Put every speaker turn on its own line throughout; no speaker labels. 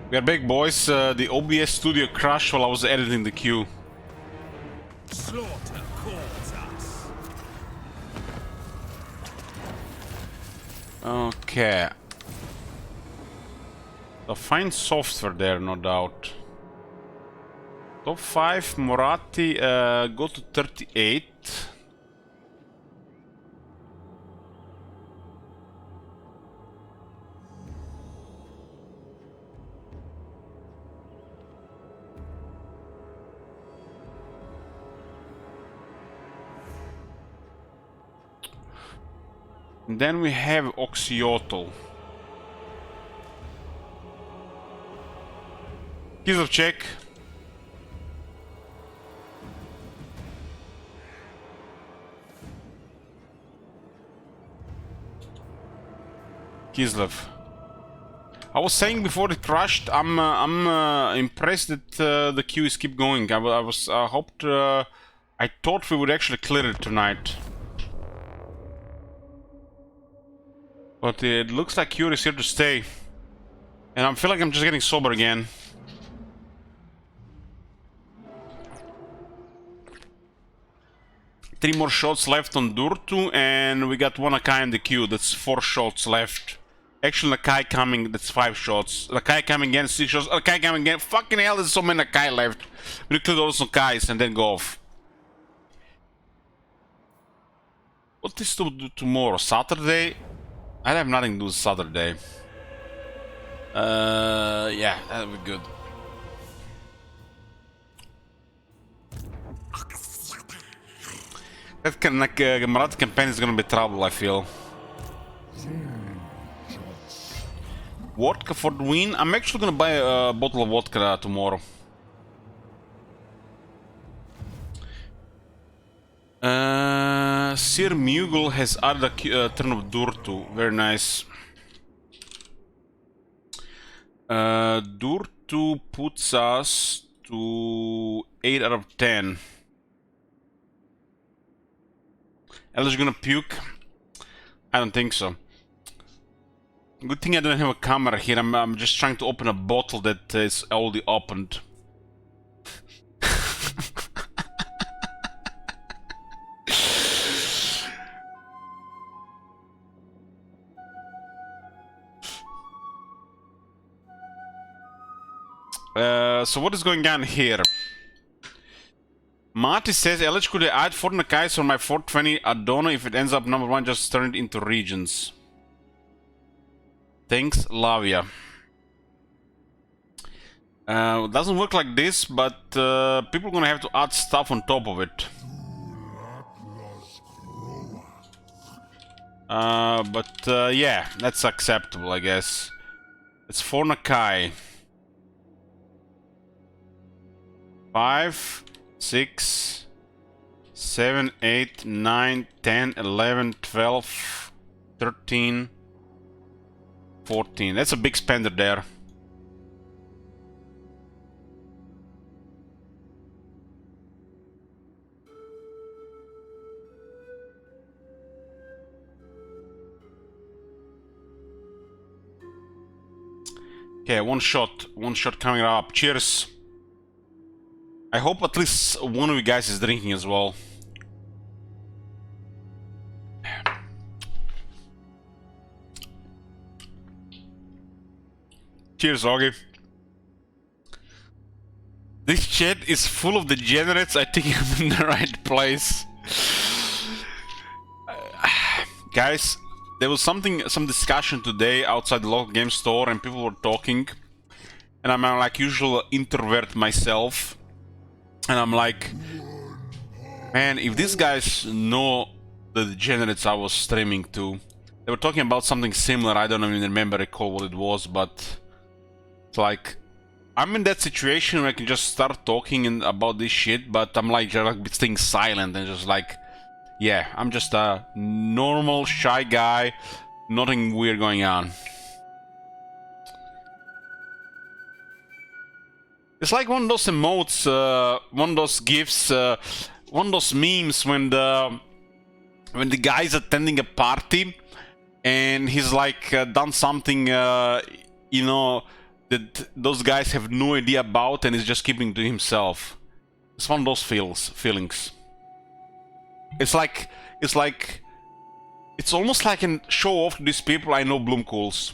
We are back, boys. The OBS studio crashed while I was editing the queue.
Slaughter calls us.
Okay. So fine software there, no doubt. Top 5, Moratti, go to 38. And then we have Oxiotl. Keys of check. Kislev. I was saying before it crashed, I'm impressed that the queues keep going. I thought we would actually clear it tonight. But it looks like Cure is here to stay. And I feel like I'm just getting sober again. Three more shots left on Durtu, and we got one Akai in the queue. That's 4 shots left. Actually, Akai coming, that's 5 shots. Akai coming again, 6 shots. Akai coming again. Fucking hell, there's so many Akai left. We'll clear those Akais and then go off. What is to do tomorrow? Saturday? I have nothing to do Saturday. Yeah, that'll be good. That Marathi campaign is gonna be trouble, I feel. Vodka for the win. I'm actually gonna buy a bottle of vodka tomorrow. Sir Mughal has added a turn of Durtu. Very nice. Durtu puts us to 8 out of 10. Ella's gonna puke? I don't think so. Good thing I don't have a camera here. I'm just trying to open a bottle that is already opened. So what is going on here? Marty says, LH, could I add 4 Nakais on my 420? I don't know if it ends up number 1, just turn it into regions. Thanks, Lavia. Doesn't work like this, but people are gonna have to add stuff on top of it. Yeah, that's acceptable, I guess. It's 4 Nakai. 5, 6, 7, 8, 9, 10, 11, 12, 13, 14. That's a big spender there. Okay, one shot coming up. Cheers. I hope at least one of you guys is drinking as well. Cheers, Augie. This chat is full of degenerates. I think I'm in the right place. Guys, there was some discussion today outside the local game store, and people were talking. And I'm like usual introvert myself. And I'm like, man, if these guys know the degenerates I was streaming to, they were talking about something similar. I don't even recall what it was, but it's like, I'm in that situation where I can just start talking about this shit, but I'm like just staying silent and just like, yeah, I'm just a normal, shy guy, nothing weird going on. It's like one of those emotes, one of those gifs, one of those memes when the guy's attending a party and he's like done something, you know, that those guys have no idea about and is just keeping to himself. It's one of those feelings. It's almost like an show off to these people. I know Bloomcools.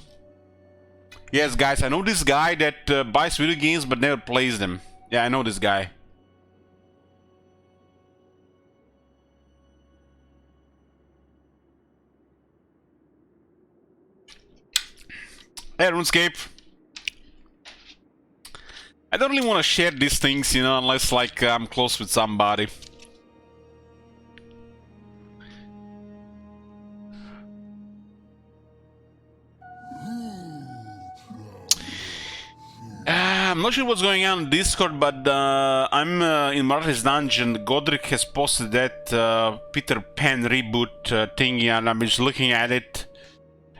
Yes, guys, I know this guy that buys video games but never plays them. Yeah, I know this guy. Hey, RuneScape. I don't really want to share these things, you know, unless like I'm close with somebody. I'm not sure what's going on in Discord, but I'm in Marty's Dungeon. Godric has posted that Peter Pan reboot thingy, and I'm just looking at it.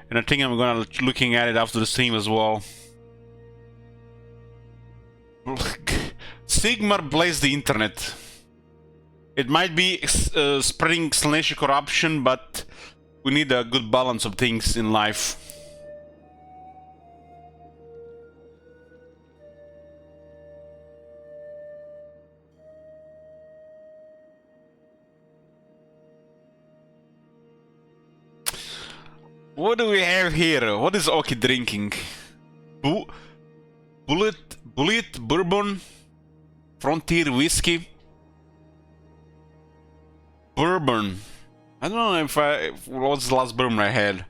And I think I'm gonna looking at it after the stream as well. Sigmar blaze the internet. It might be spreading / corruption, but we need a good balance of things in life. What do we have here? What is Oki drinking? Bullet bourbon, frontier whiskey, bourbon. I don't know if what's the last bourbon I had.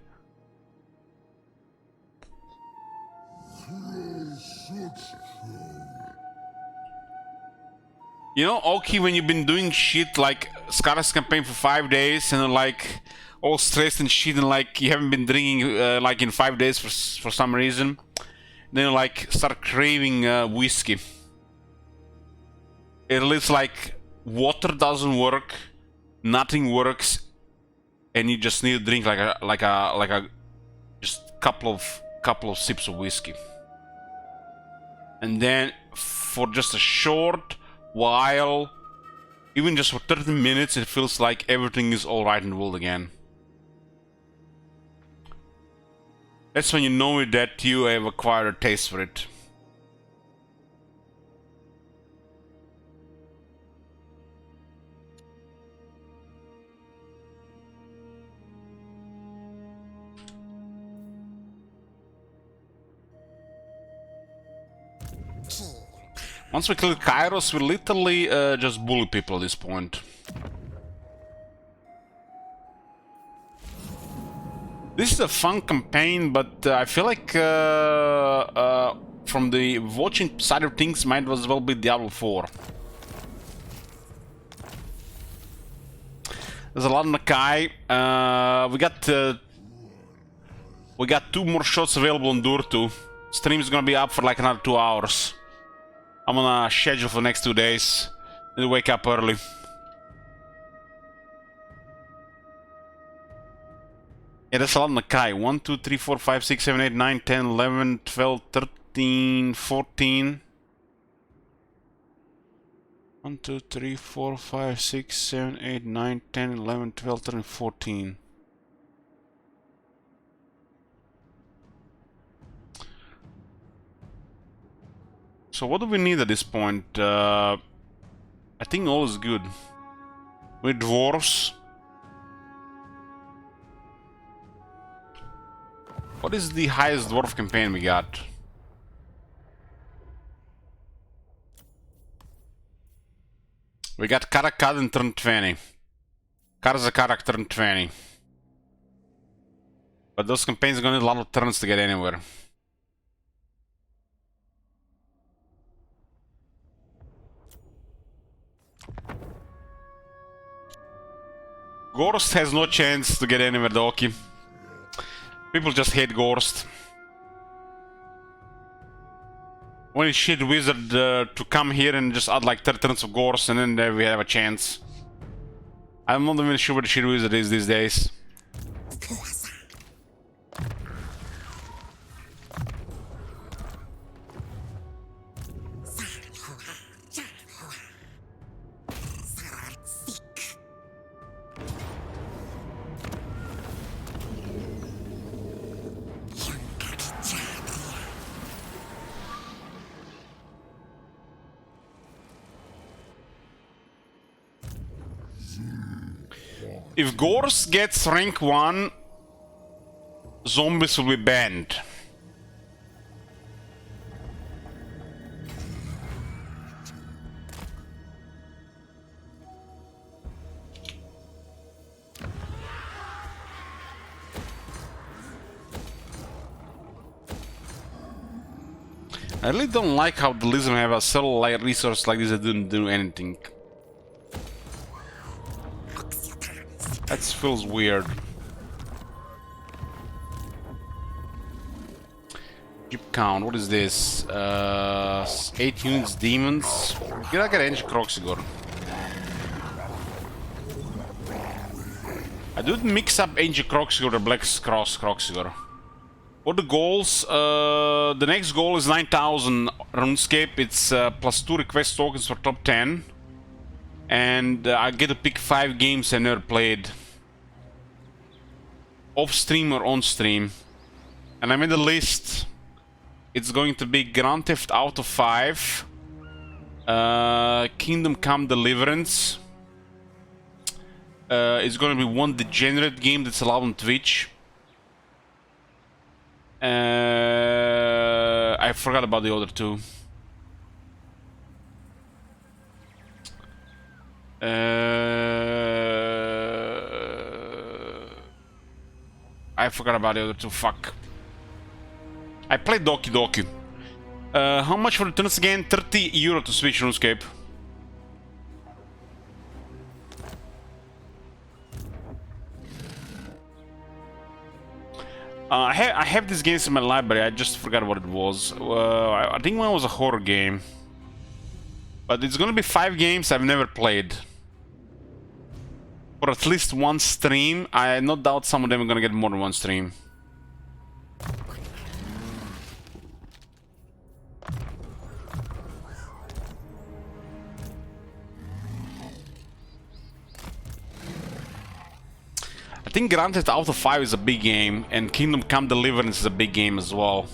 You know, Oki, when you've been doing shit like Scarlet's campaign for 5 days and like all stressed and shit, and like you haven't been drinking like in 5 days for some reason, then like start craving whiskey. It's like water doesn't work, nothing works, and you just need to drink like a just couple of sips of whiskey, and then for just a short while, even just for 30 minutes, it feels like everything is all right in the world again. That's when you know that you have acquired a taste for it. Once we kill Kairos, we literally just bully people at this point. This is a fun campaign, but I feel like from the watching side of things, might as well be Diablo 4. There's a lot of Nakai. We got 2 more shots available on Durtu. Stream is gonna be up for like another 2 hours. I'm on a schedule for the next 2 days. Need to wake up early. Yeah, that's a lot of Nakai. 1, 2, 3, 4, 5, 6, 7, 8, 9, 10, 11, 12, 13, 14. 1, 2, 3, 4, 5, 6, 7, 8, 9, 10, 11, 12, 13, 14. So what do we need at this point? I think all is good. With dwarves. What is the highest dwarf campaign we got? We got Karakad in turn 20. Karzakarak turn 20. But those campaigns are gonna need a lot of turns to get anywhere. Gorst has no chance to get anywhere, Doki. People just hate Gorst. Only shit wizard to come here and just add like 30 turns of Gorst, and then we have a chance. I'm not even sure where the shit wizard is these days. If Gorse gets rank 1, zombies will be banned. I really don't like how the Lism have a cell like resource like this that didn't do anything. That feels weird. Jeep count, what is this? 8 units demons. Did I get Ancient Kroxigor? I did mix up Ancient Kroxigor and Black Cross Kroxigor. What the goals? The next goal is 9,000 RuneScape. It's +2 request tokens for top 10. And I get to pick 5 games I never played. Off stream or on stream. And I made a list. It's going to be Grand Theft Auto 5. Kingdom Come Deliverance. It's going to be one degenerate game that's allowed on Twitch. I forgot about the other two. I forgot about the other two. Fuck. I played Doki Doki. How much for returns again? €30 to switch RuneScape. I have these games in my library, I just forgot what it was. I think one was a horror game. But it's gonna be 5 games I've never played. For at least one stream. I no doubt some of them are gonna get more than one stream. I think Grand Theft Auto 5 is a big game, and Kingdom Come Deliverance is a big game as well.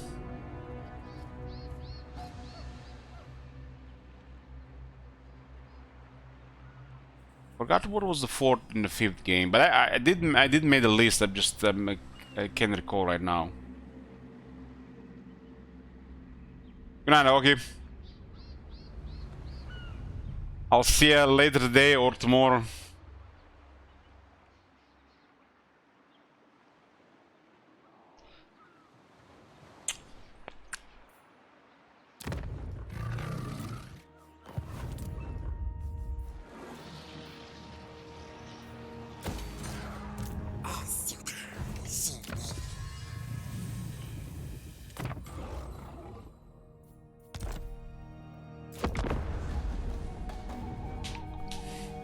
Forgot what was the 4th and the 5th game, but I did make a list. I just I can't recall right now. Good night, okay. I'll see you later today or tomorrow.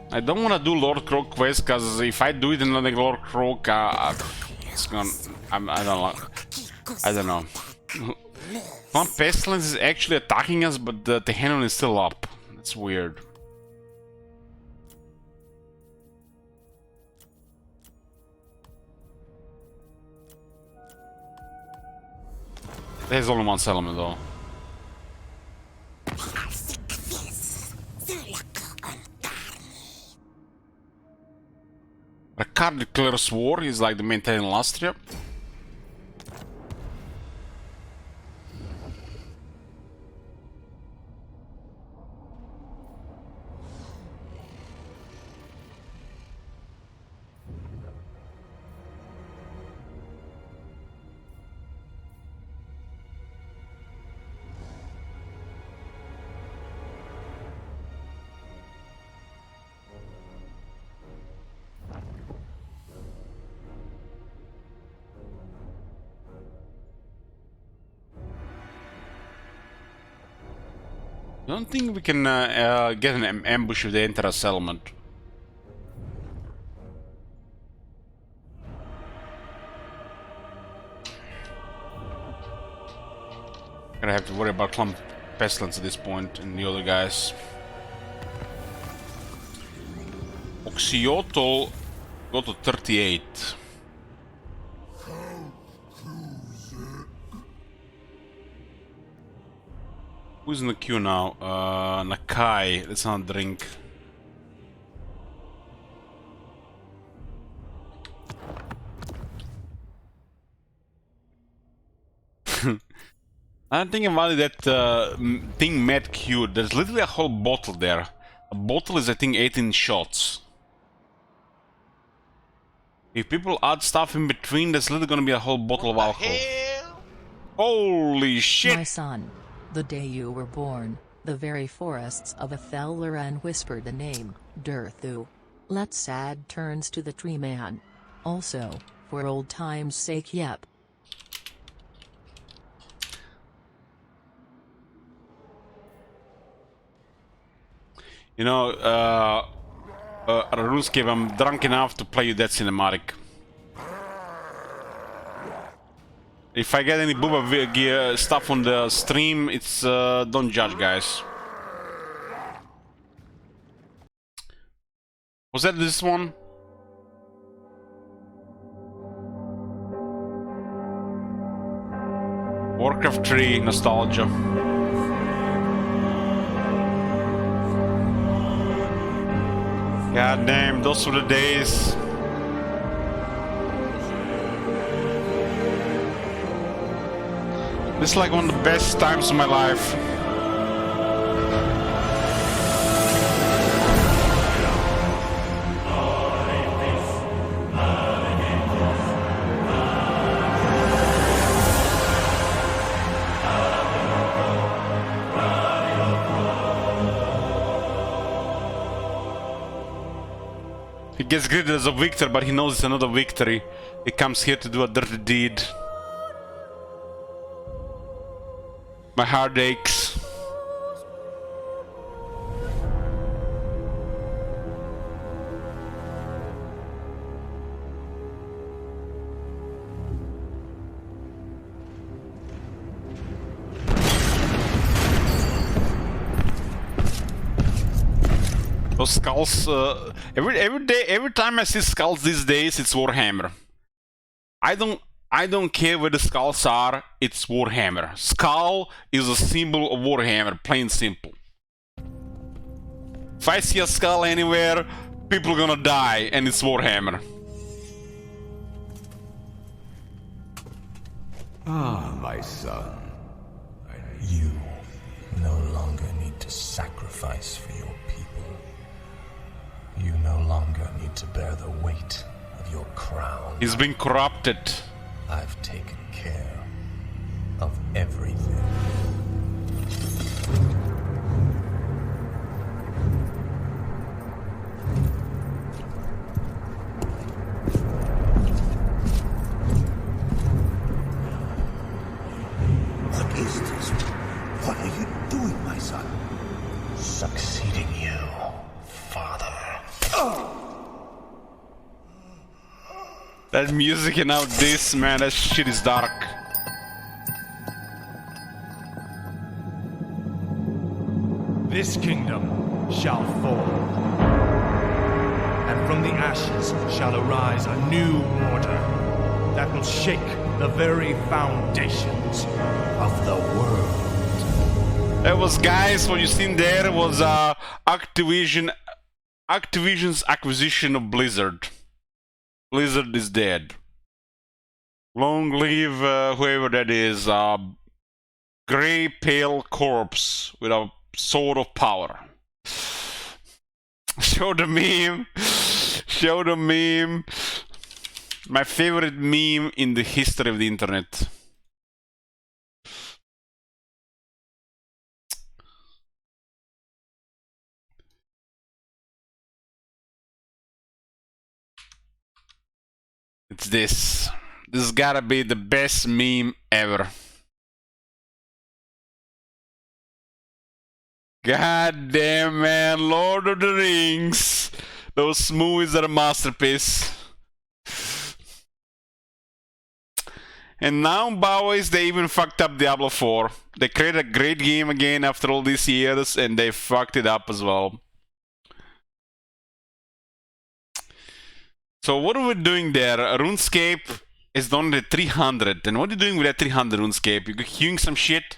I don't want to do Lord Croak quest, because if I do it in like Lord Croak, it's gonna... I don't know. One Pestilence is actually attacking us, but the Tehenon is still up. That's weird. There's only one settlement though. Rakar declares war, he's like the main in Lastria. I don't think we can get an ambush if they enter a settlement. Gonna have to worry about Clump Pestilence at this point and the other guys. Oxyotl got to 38. Who's in the queue now? Nakai. Let's not drink. I'm thinking about that thing Mad Cure. There's literally a whole bottle there. A bottle is, I think, 18 shots. If people add stuff in between, there's literally gonna be a whole bottle of alcohol.
Hell?
Holy shit!
My son, the day you were born, the very forests of Athel-Loran whispered the name, Durthu. Let sad turns to the tree man. Also, for old time's sake, yep.
You know, RuneScape, I'm drunk enough to play you that cinematic. If I get any booba gear stuff on the stream, it's don't judge, guys. Was that this one? Warcraft 3 nostalgia. God damn, those were the days. This is like one of the best times of my life. He gets greeted as a victor, but he knows it's another victory. He comes here to do a dirty deed. My heart aches. Those skulls, every time I see skulls these days, it's Warhammer. I don't care where the skulls are, it's Warhammer. Skull is a symbol of Warhammer, plain simple. If I see a skull anywhere, people are gonna die, and it's Warhammer.
Ah, my son.
You no longer need to sacrifice for your people. You no longer need to bear the weight of your crown.
He's been corrupted.
I've taken care of everything.
What is this? What are you doing, my son?
Succeeding you, father.
That music and now this, man, that shit is dark.
This kingdom shall fall, and from the ashes shall arise a new order that will shake the very foundations of the world.
That was, guys, what you seen there was Activision's acquisition of Blizzard. Blizzard is dead. Long live whoever that is. Grey pale corpse with a sword of power. Show the meme. Show the meme. My favorite meme in the history of the internet. It's this. This has gotta be the best meme ever. God damn, man. Lord of the Rings. Those movies are a masterpiece. And now, boys, they even fucked up Diablo 4. They created a great game again after all these years, and they fucked it up as well. So what are we doing there? RuneScape is done at 300. And what are you doing with that 300 RuneScape? You queuing some shit?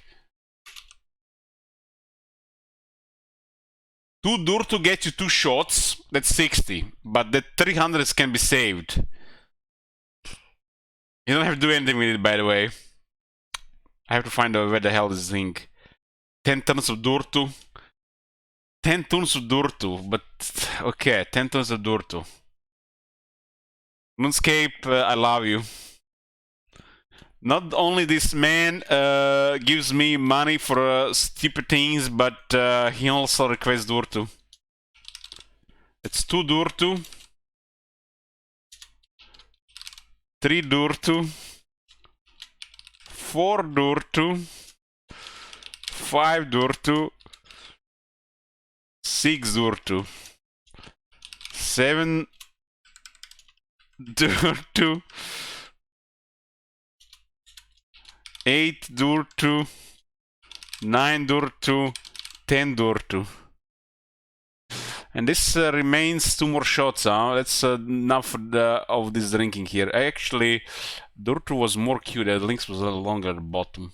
Too dur to get you 2 shots. That's 60. But the 300 can be saved. You don't have to do anything with it, by the way. I have to find out where the hell this thing. 10 tons of Durtu. 10 tons of Durtu, but okay, 10 tons of Durtu. RuneScape, I love you. Not only this man gives me money for stupid things, but he also requests Durtu. It's 2 Durtu, 3 Durtu, 4 Durtu, 5 Durtu, 6 Durtu, 7 Durtu, 8 Durtu, 9 Durtu, 10 Durtu. And this remains 2 more shots, huh? That's enough of this drinking here. Actually, Durtu was more cute, the links was a little longer at the bottom.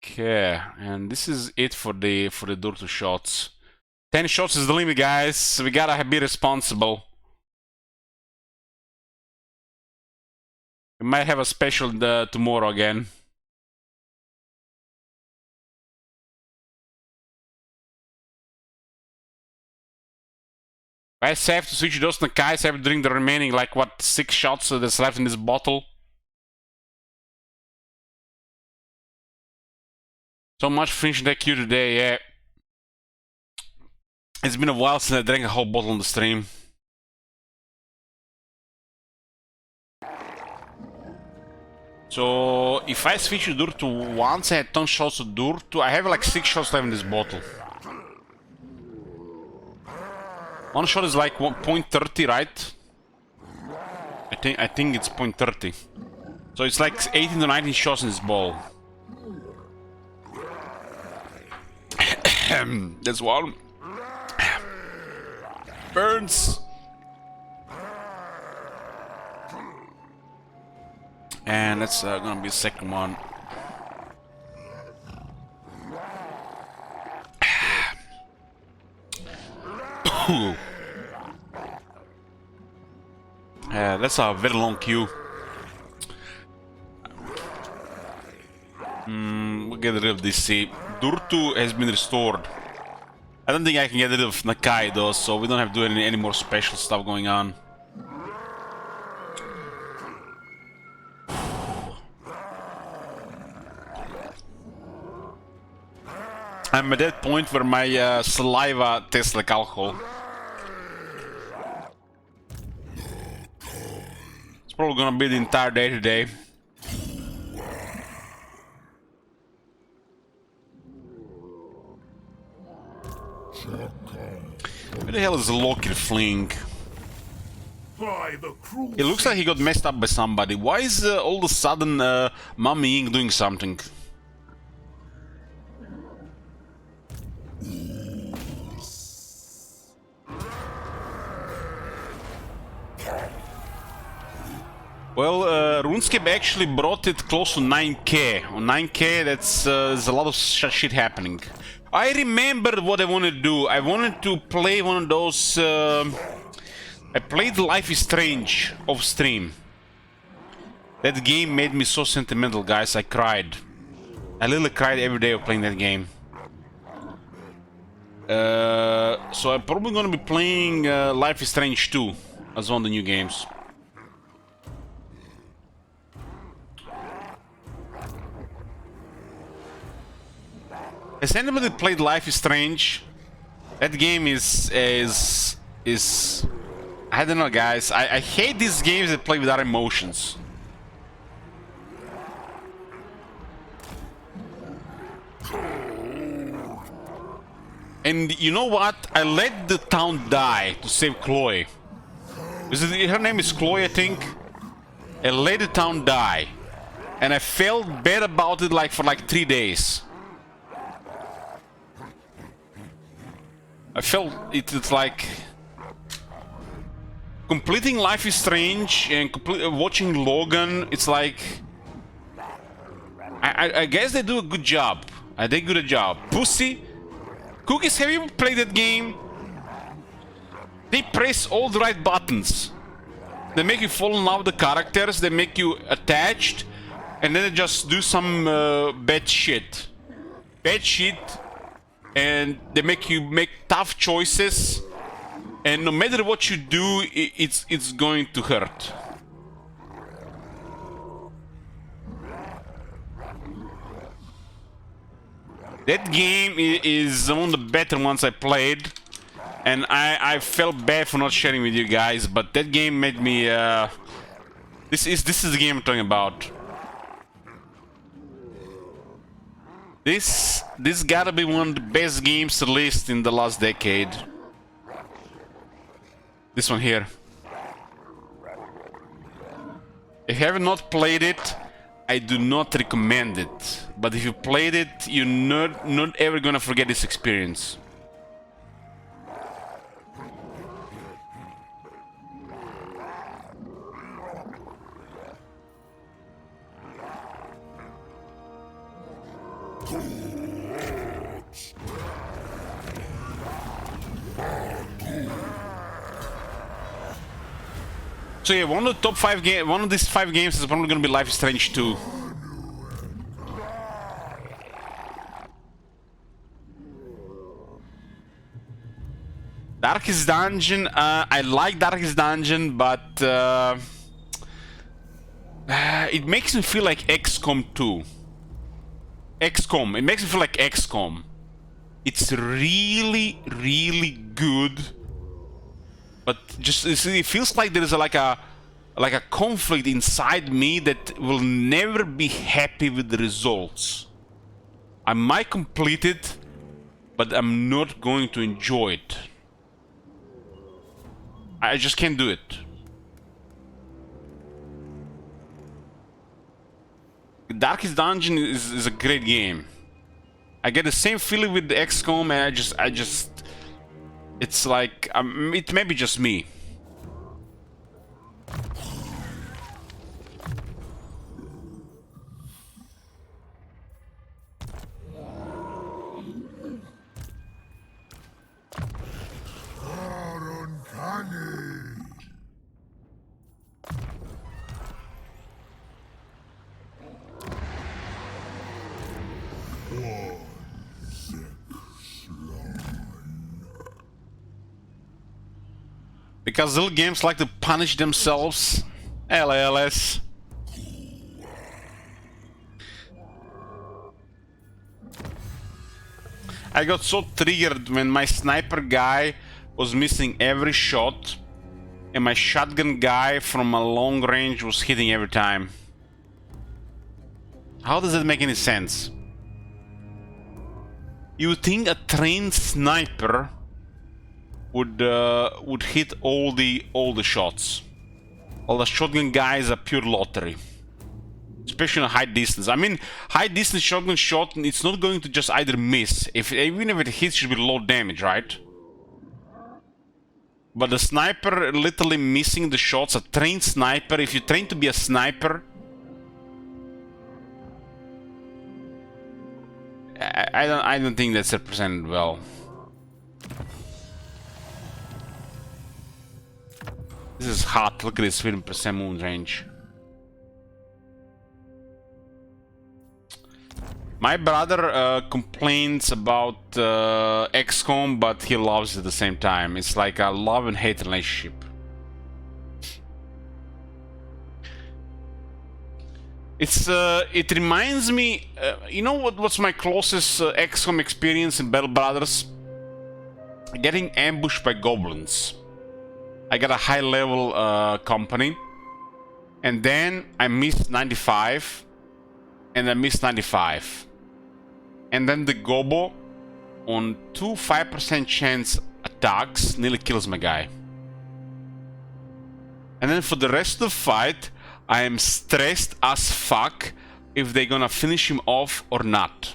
Okay, and this is it for the Durtu shots. 10 shots is the limit, guys. We gotta be responsible. We might have a special tomorrow again. I have to switch those Nakais. I have to drink the remaining, like, what, 6 shots that's left in this bottle. So much finishing that queue today, yeah. It's been a while since I drank a whole bottle on the stream. So, if I switch to Durtu once, I had 10 shots of Durtu. I have like 6 shots left in this bottle. One shot is like 0.30, right? I think it's 0.30. So it's like 18 to 19 shots in this ball. That's one. Burns. And that's gonna be the second one. That's a very long queue. We'll get rid of this. See, Durtu has been restored. I don't think I can get rid of Nakai though, so we don't have to do any more special stuff going on. I'm at that point where my saliva tastes like alcohol. It's probably gonna be the entire day today. Where the hell is Loki fleeing? It looks like he got messed up by somebody. Why is all of a sudden Mummy Ink doing something? Well, RuneScape actually brought it close to 9k. On 9k, that's there's a lot of shit happening. I remembered what I wanted to do. I wanted to play one of those... I played Life is Strange off stream. That game made me so sentimental, guys. I cried. I literally cried every day of playing that game. So I'm probably gonna be playing Life is Strange 2 as one of the new games. Has anybody played Life is Strange? That game is I don't know, guys. I hate these games that play without emotions. And you know what? I let the town die to save Chloe. Her name is Chloe, I think. I let the town die. And I felt bad about it for 3 days. I felt it's like completing Life is Strange and watching Logan. It's like I guess they do a good job. They do a good job. Pussy, Cookies, have you played that game? They press all the right buttons. They make you fall in love with the characters, they make you attached, and then they just do some bad shit. Bad shit, and they make you make tough choices, and no matter what you do, it's going to hurt. That game is one of the better ones I played, and I felt bad for not sharing with you guys, but that game made me this is the game I'm talking about. This gotta be one of the best games released in the last decade. This one here. If you have not played it, I do not recommend it. But if you played it, you're not ever gonna forget this experience. So yeah, one of the top 5 games, one of these 5 games is probably gonna be Life is Strange 2. Darkest Dungeon, I like Darkest Dungeon, but it makes me feel like XCOM 2. XCOM, it makes me feel like XCOM. It's really, really good. But just it feels like there is like a conflict inside me that will never be happy with the results. I might complete it, but I'm not going to enjoy it. I just can't do it. Darkest Dungeon is a great game. I get the same feeling with the XCOM, and I just it's like, it may be just me. Because little games like to punish themselves. LLS. I got so triggered when my sniper guy was missing every shot and my shotgun guy from a long range was hitting every time. How does that make any sense? You would think a trained sniper would hit all the shots. All the shotgun guys are pure lottery, especially on high distance. I mean, high distance shotgun shot, it's not going to just either miss. Even if it hits, it should be low damage, right? But the sniper literally missing the shots. A trained sniper. If you train to be a sniper, I don't think that's represented well. This is hot. Look at this 50% moon range. My brother complains about XCOM, but he loves it at the same time. It's like a love and hate relationship. It reminds me, you know what's my closest XCOM experience in Battle Brothers? Getting ambushed by goblins. I got a high level company, and then I missed 95, and I missed 95. And then the Gobo, on 5% chance attacks, nearly kills my guy. And then for the rest of the fight, I am stressed as fuck if they're gonna finish him off or not.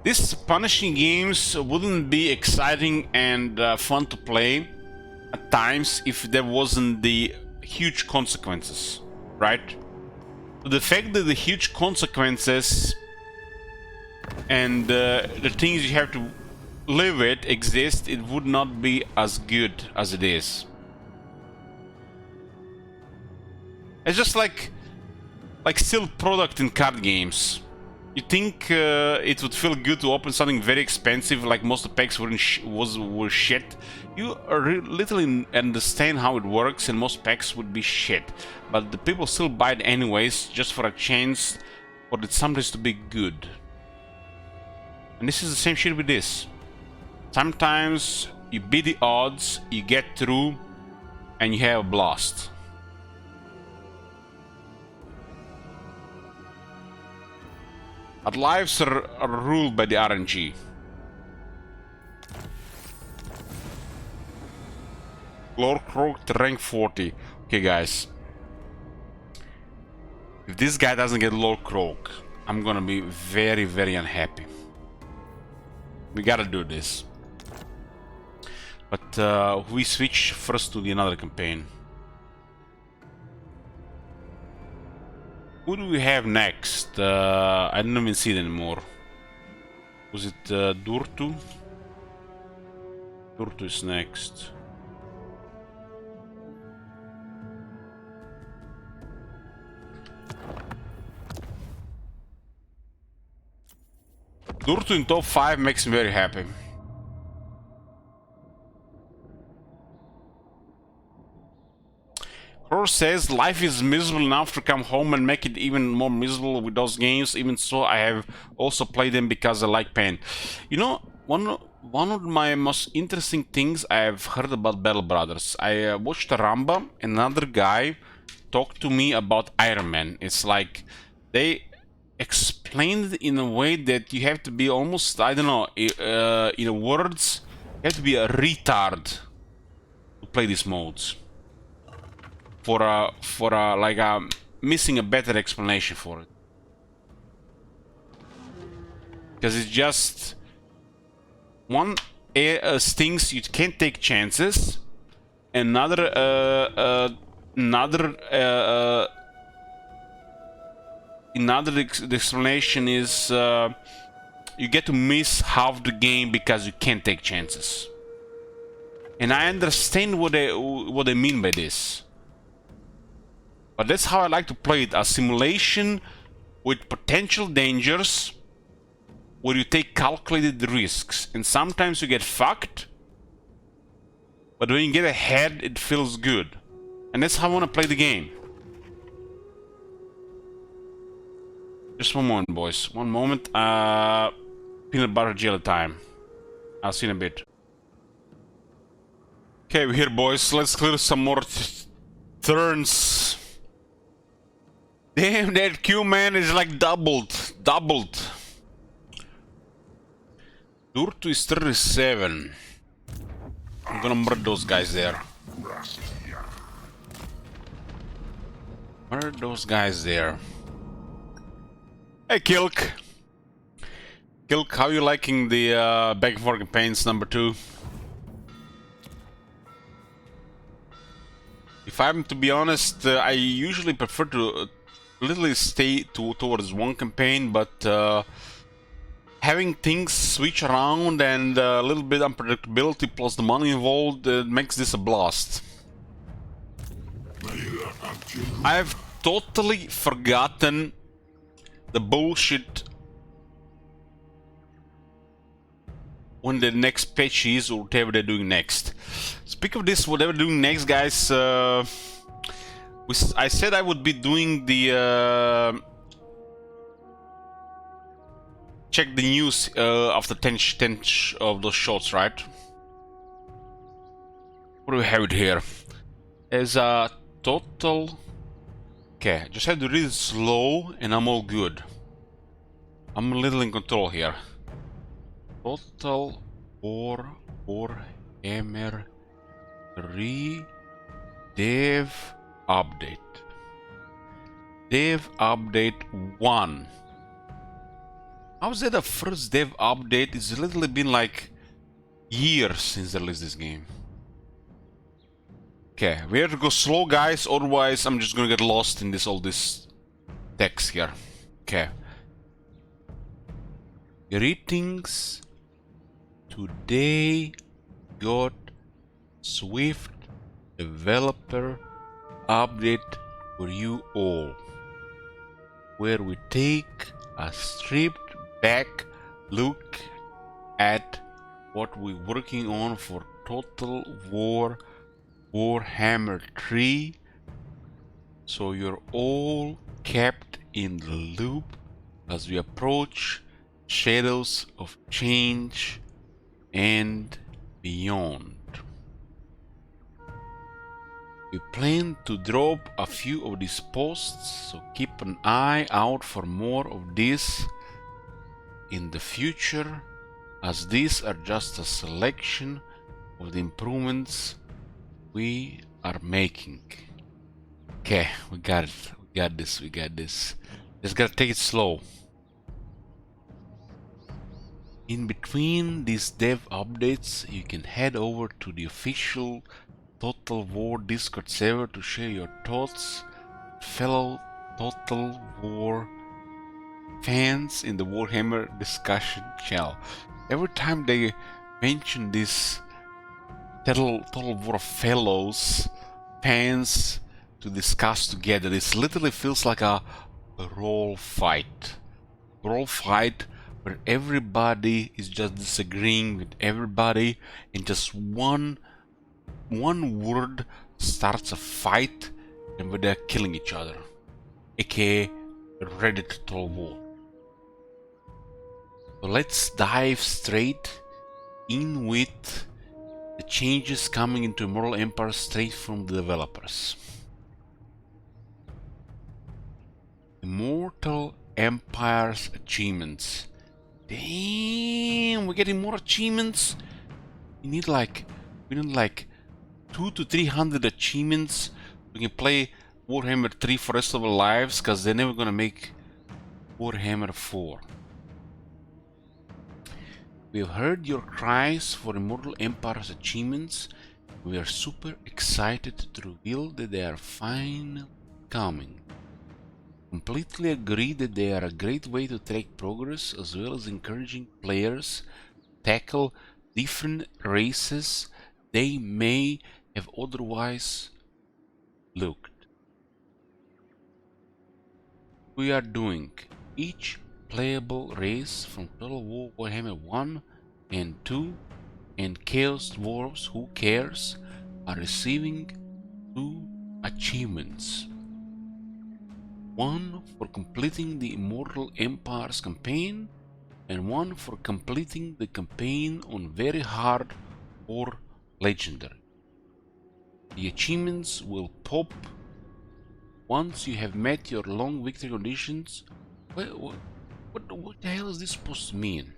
These punishing games wouldn't be exciting and fun to play at times if there wasn't the huge consequences, right? The fact that the huge consequences and the things you have to live with exist, it would not be as good as it is. It's just like still product in card games. You think it would feel good to open something very expensive, like most of the packs were shit. You literally understand how it works, and most packs would be shit. But the people still buy it anyways, just for a chance for it sometimes to be good. And this is the same shit with this. Sometimes you beat the odds, you get through, and you have a blast. But lives are ruled by the RNG. Lord Croak to rank 40. Okay, guys. If this guy doesn't get Lord Croak, I'm gonna be very, very unhappy. We gotta do this. But we switch first to the another campaign. Who do we have next? I don't even see it anymore. Was it Durtu? Durtu is next. Durtu in top 5 makes me very happy. Crow says life is miserable enough to come home and make it even more miserable with those games. Even so, I have also played them because I like pain. You know, one of my most interesting things I have heard about Battle Brothers. I watched Ramba, another guy talked to me about Iron Man. It's like they explained it in a way that you have to be almost, I don't know, in words, you have to be a retard to play these modes. For missing a better explanation for it, because it's just one stings you can't take chances. Another explanation is you get to miss half the game because you can't take chances. And I understand what they mean by this. But that's how I like to play it, a simulation with potential dangers where you take calculated risks. And sometimes you get fucked, but when you get ahead, it feels good. And that's how I want to play the game. Just one moment, boys. One moment. Peanut butter jelly time. I'll see you in a bit. Okay, we're here, boys. Let's clear some more turns. Damn, that Q man is like doubled. Durtu is 37. I'm gonna murder those guys there. Murder those guys there. Hey, Kilk. Kilk, how you liking the back and forth campaigns number 2? If I'm to be honest, I usually prefer to literally stay towards one campaign, but having things switch around and a little bit unpredictability plus the money involved makes this a blast. I've totally forgotten the bullshit when the next patch is or whatever they're doing next. Speak of this, whatever they're doing next, guys, I said I would be doing the check the news after 10 of those shots, right? What do we have it here? As a total. Okay, just have to read it slow and I'm all good. I'm a little in control here. Total or MR 3 dev update. Dev update 1. I would say the first dev update is literally been like years since they released this game. Okay, we have to go slow, guys, otherwise I'm just gonna get lost in all this text here. Okay. Greetings. Today got Swift developer update for you all, where we take a stripped back look at what we're working on for Total War Warhammer 3, so you're all kept in the loop as we approach Shadows of Change and beyond. We plan to drop a few of these posts, so keep an eye out for more of this in the future, as these are just a selection of the improvements we are making. Okay, we got it. We got this. We got this. Just gotta take it slow. In between these dev updates, you can head over to the official Total War Discord server to share your thoughts with fellow Total War fans in the Warhammer discussion channel. Every time they mention this Total War fellows, fans to discuss together, this literally feels like a brawl fight. Brawl fight where everybody is just disagreeing with everybody, and just one word starts a fight and where they're killing each other, aka Reddit Total War. So let's dive straight in with the changes coming into Immortal Empire straight from the developers. Immortal Empire's achievements. Damn, we're getting more achievements. We need like 200 to 300 achievements. We can play Warhammer 3 for the rest of our lives, because they're never gonna make Warhammer 4. We have heard your cries for Immortal Empire's achievements. We are super excited to reveal that they are finally coming. Completely agree that they are a great way to track progress, as well as encouraging players to tackle different races they may have otherwise looked. We are doing each playable race from Total War Warhammer 1 and 2 and Chaos Dwarves Who Cares are receiving 2 achievements. One for completing the Immortal Empire's campaign, and one for completing the campaign on Very Hard or Legendary. The achievements will pop once you have met your long victory conditions. What the hell is this supposed to mean?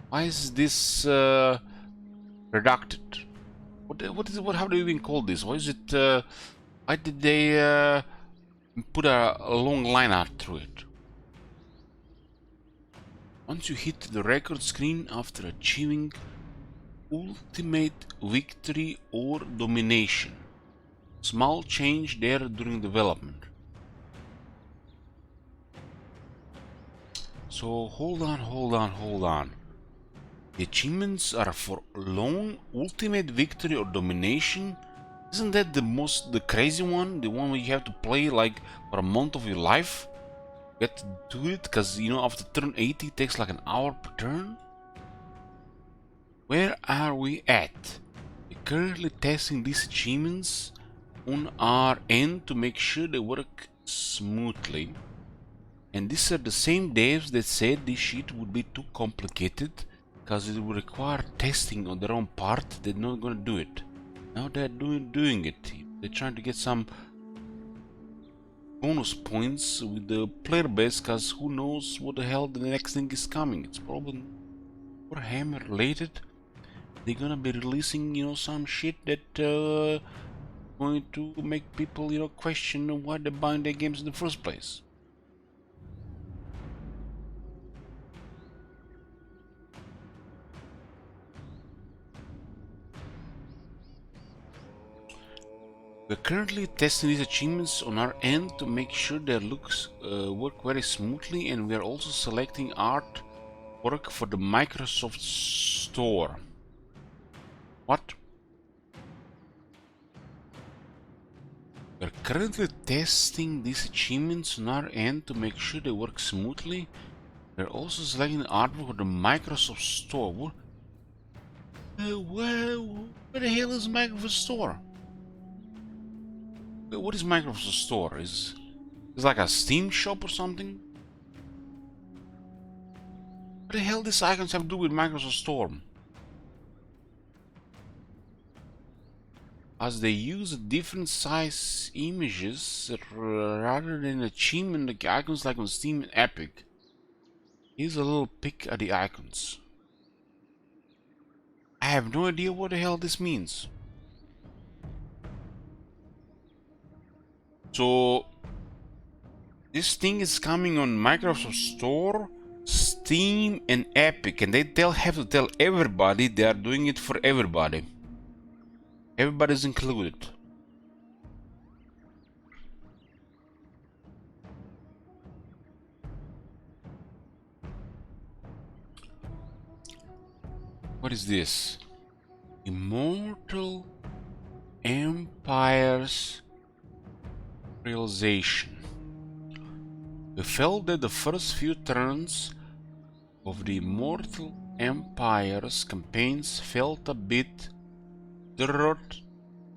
Why is this redacted? How do you even call this? Why is it? Why did they put a long line art through it? Once you hit the record screen after achieving ultimate victory or domination. Small change there during development. So hold on. The achievements are for long ultimate victory or domination. Isn't that the crazy one? The one where you have to play like for a month of your life? You have to do it because, you know, after turn 80 it takes like an hour per turn? Where are we at? We're currently testing these achievements on our end to make sure they work smoothly. And these are the same devs that said this shit would be too complicated because it would require testing on their own part. They're not gonna do it. Now they're doing it. They're trying to get some bonus points with the player base, because who knows what the hell the next thing is coming. It's probably Warhammer related. They're gonna be releasing, you know, some shit that going to make people, you know, question why they're buying their games in the first place. We're currently testing these achievements on our end to make sure their looks work very smoothly, and we are also selecting artwork for the Microsoft Store. What? We're currently testing these achievements on our end to make sure they work smoothly. We're also selecting the artwork for the Microsoft Store. Where the hell is Microsoft Store? What is Microsoft Store? Is it like a Steam shop or something? What the hell these icons have to do with Microsoft Store? As they use different size images rather than achievement like icons like on Steam and Epic. Here's a little pic at the icons. I have no idea what the hell this means. So this thing is coming on Microsoft Store, Steam and Epic, and they have to tell everybody they are doing it for everybody. Everybody's included. What is this? Immortal Empires Realization. We felt that the first few turns of the Immortal Empires campaigns felt a bit dirt,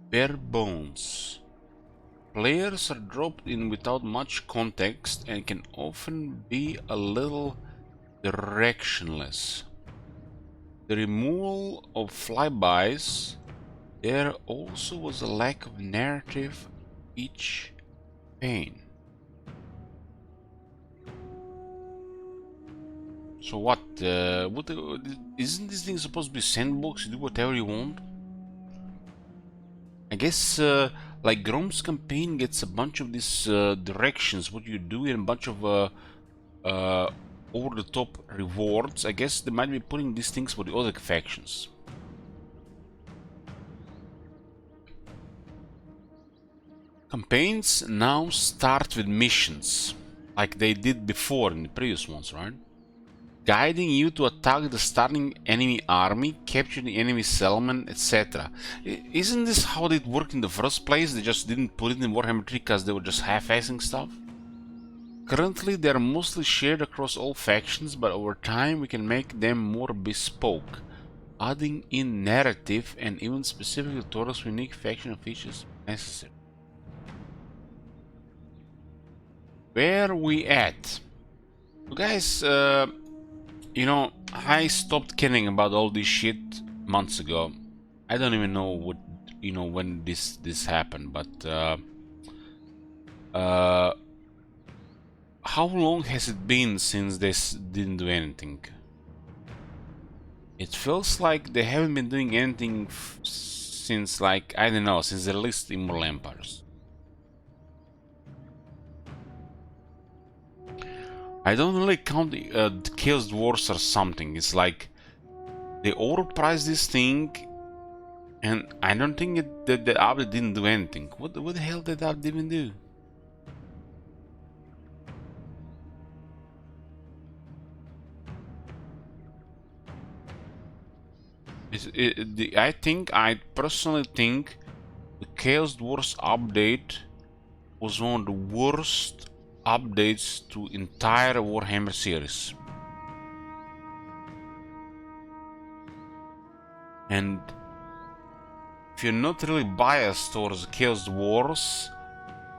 bare bones. Players are dropped in without much context and can often be a little directionless. The removal of flybys, there also was a lack of narrative each pain. So what? Isn't this thing supposed to be sandbox? You do whatever you want? I guess like Grome's campaign gets a bunch of these directions, what you do, and a bunch of over-the-top rewards. I guess they might be putting these things for the other factions. Campaigns now start with missions, like they did before in the previous ones, right? Guiding you to attack the starting enemy army, capture the enemy settlement, etc. Isn't this how it worked in the first place? They just didn't put it in Warhammer 3 because they were just half-assing stuff? Currently they are mostly shared across all factions, but over time we can make them more bespoke, adding in narrative and even specific tutorials for unique faction features necessary. Where are we at? So guys, you know, I stopped caring about all this shit months ago. I don't even know what, you know, when this happened, but how long has it been since they didn't do anything? It feels like they haven't been doing anything since, like, I don't know, since they released Immortal Empires. I don't really count the Chaos Dwarfs or something. It's like they overpriced this thing, and I don't think that the update didn't do anything. What the hell did that even do? I personally think the Chaos Dwarfs update was one of the worst updates to entire Warhammer series. And if you're not really biased towards Chaos Dwarfs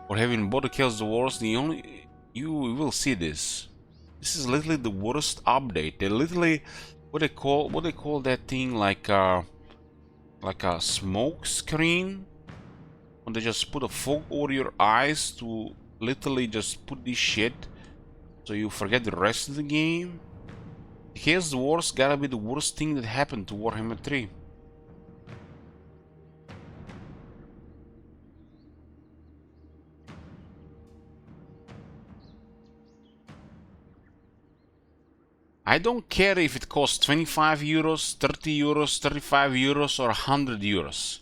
or having bought the Chaos Dwarfs, you will see this. This is literally the worst update. They literally what they call that thing, like a smoke screen, when they just put a fog over your eyes to literally just put this shit so you forget the rest of the game. Chaos Dwarfs gotta be the worst thing that happened to Warhammer 3. I don't care if it costs 25 euros, 30 euros, 35 euros or 100 euros.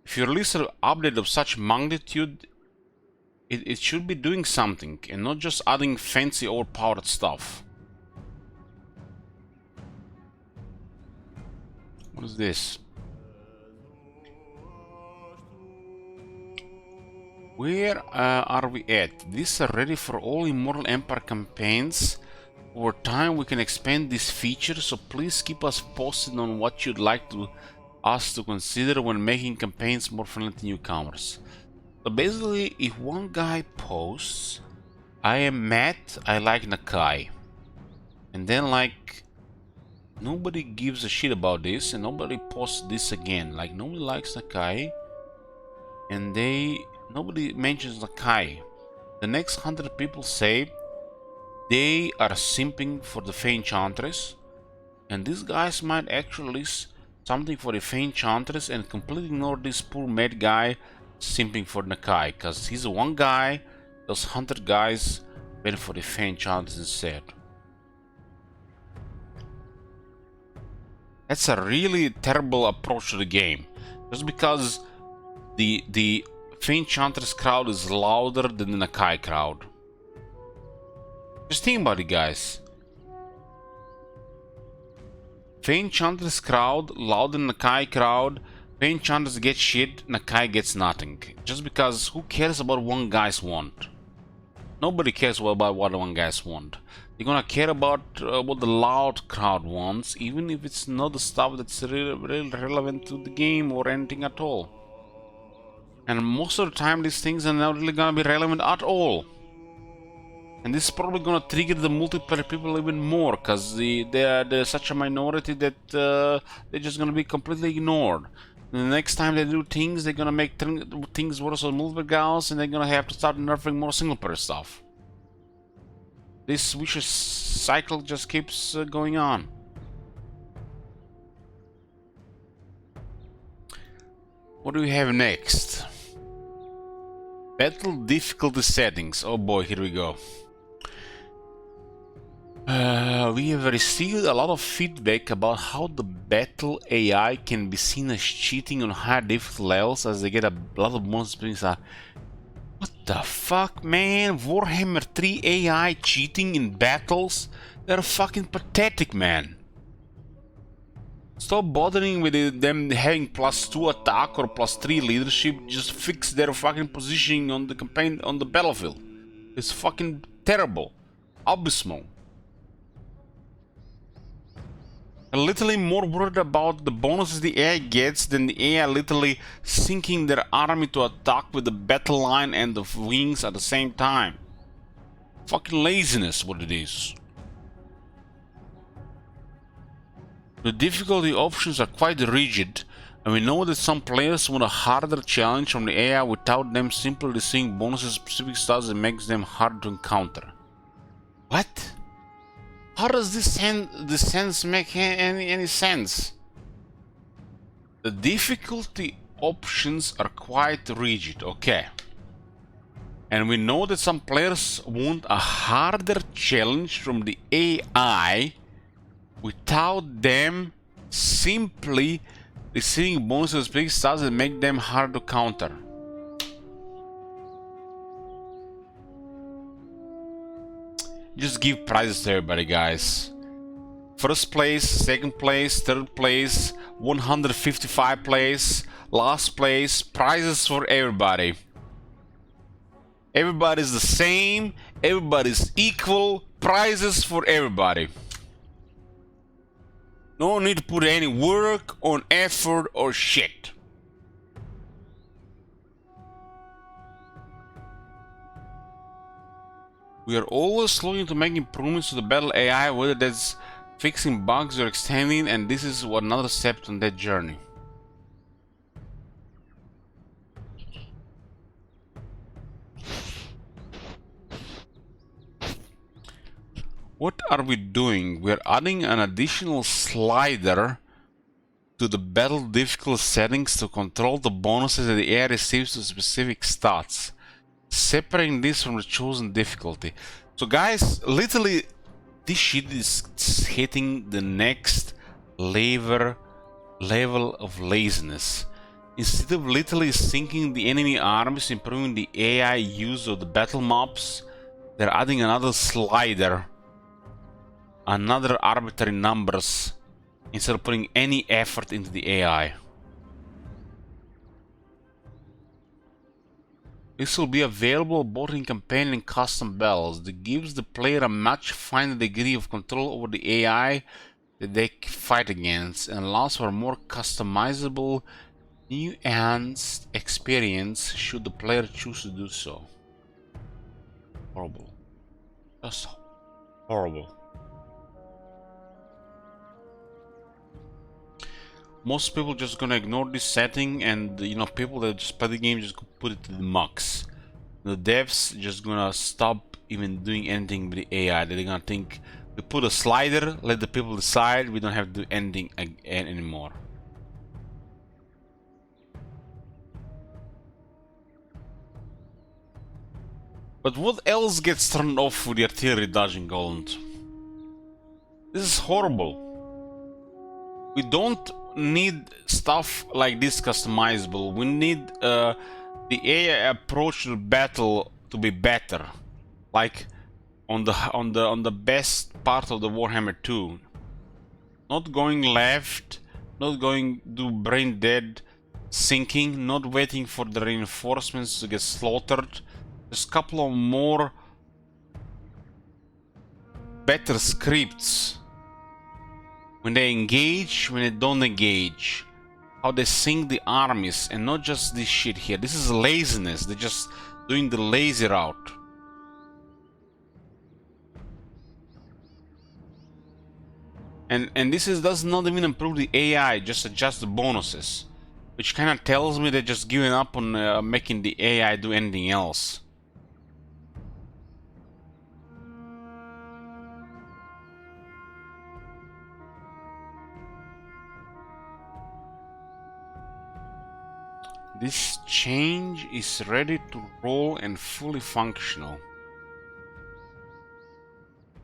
If you release an update of such magnitude, it should be doing something and not just adding fancy overpowered stuff. What is this? Where are we at? These are ready for all Immortal Empire campaigns. Over time we can expand these features, so please keep us posted on what you'd like us to consider when making campaigns more friendly to newcomers. So basically, if one guy posts, I am Matt, I like Nakai, and then like nobody gives a shit about this and nobody posts this again, like nobody likes Nakai and nobody mentions Nakai, the next 100 people say they are simping for the Fey Enchantress, and these guys might actually list something for the Fey Enchantress and completely ignore this poor mad guy simping for Nakai, because he's the one guy, those 100 guys went for the Fey Enchantress instead. That's a really terrible approach to the game, just because the Fey Enchantress crowd is louder than the Nakai crowd. Just think about it, guys. Fey Enchantress crowd louder than Nakai crowd. Fey Enchantress gets shit, Nakai gets nothing. Just because who cares about one guy's want? Nobody cares about what one guy's want. They're gonna care about what the loud crowd wants, even if it's not the stuff that's really relevant to the game or anything at all. And most of the time these things are not really gonna be relevant at all. And this is probably gonna trigger the multiplayer people even more, because they're such a minority that they're just gonna be completely ignored. And the next time they do things, they're gonna make things worse on multiplayer guys, and they're gonna have to start nerfing more single player stuff. This vicious cycle just keeps going on. What do we have next? Battle difficulty settings. Oh boy, here we go. We have received a lot of feedback about how the battle AI can be seen as cheating on higher difficulty levels, as they get a lot of bonus points. What the fuck, man? Warhammer 3 AI cheating in battles? They're fucking pathetic, man. Stop bothering with them having +2 attack or +3 leadership. Just fix their fucking positioning on the campaign, on the battlefield. It's fucking terrible. Abysmal. I'm literally more worried about the bonuses the AI gets than the AI literally sinking their army to attack with the battle line and the wings at the same time. Fucking laziness, what it is. The difficulty options are quite rigid, and we know that some players want a harder challenge from the AI without them simply receiving bonuses specific stats that makes them hard to encounter. What? How does this sense make any sense? The difficulty options are quite rigid, okay. And we know that some players want a harder challenge from the AI without them simply receiving bonuses big stats that make them hard to counter. Just give prizes to everybody, guys. First place, second place, third place, 155 place, last place, prizes for everybody. Everybody's the same, everybody's equal, prizes for everybody. No need to put any work or effort or shit. We are always looking to make improvements to the battle AI, whether that's fixing bugs or extending, and this is another step on that journey. What are we doing? We're adding an additional slider to the battle difficulty settings to control the bonuses that the AI receives to specific stats, separating this from the chosen difficulty. So guys, literally this shit is hitting the next level of laziness. Instead of literally sinking the enemy armies, improving the AI use of the battle mobs, they're adding another slider, another arbitrary numbers, instead of putting any effort into the AI. This will be available both in campaign and custom battles. That gives the player a much finer degree of control over the AI that they fight against, and allows for a more customizable, nuanced experience should the player choose to do so. Horrible. Just horrible. Most people just gonna ignore this setting, and you know, people that just play the game just put it to the max. The devs just gonna stop even doing anything with the AI. They're gonna think, we put a slider, let the people decide, we don't have to do anything anymore. But what else gets turned off with the artillery dodging, Goland? This is horrible. We don't need stuff like this customizable. We need the AI approach to battle to be better, like on the best part of the Warhammer 2. Not going left, not going do brain dead sinking, not waiting for the reinforcements to get slaughtered. Just a couple of more better scripts. When they engage, when they don't engage, how they sink the armies, and not just this shit here. This is laziness. They're just doing the lazy route. And this does not even improve the AI, just adjust the bonuses, which kind of tells me they're just giving up on making the AI do anything else. This change is ready to roll and fully functional.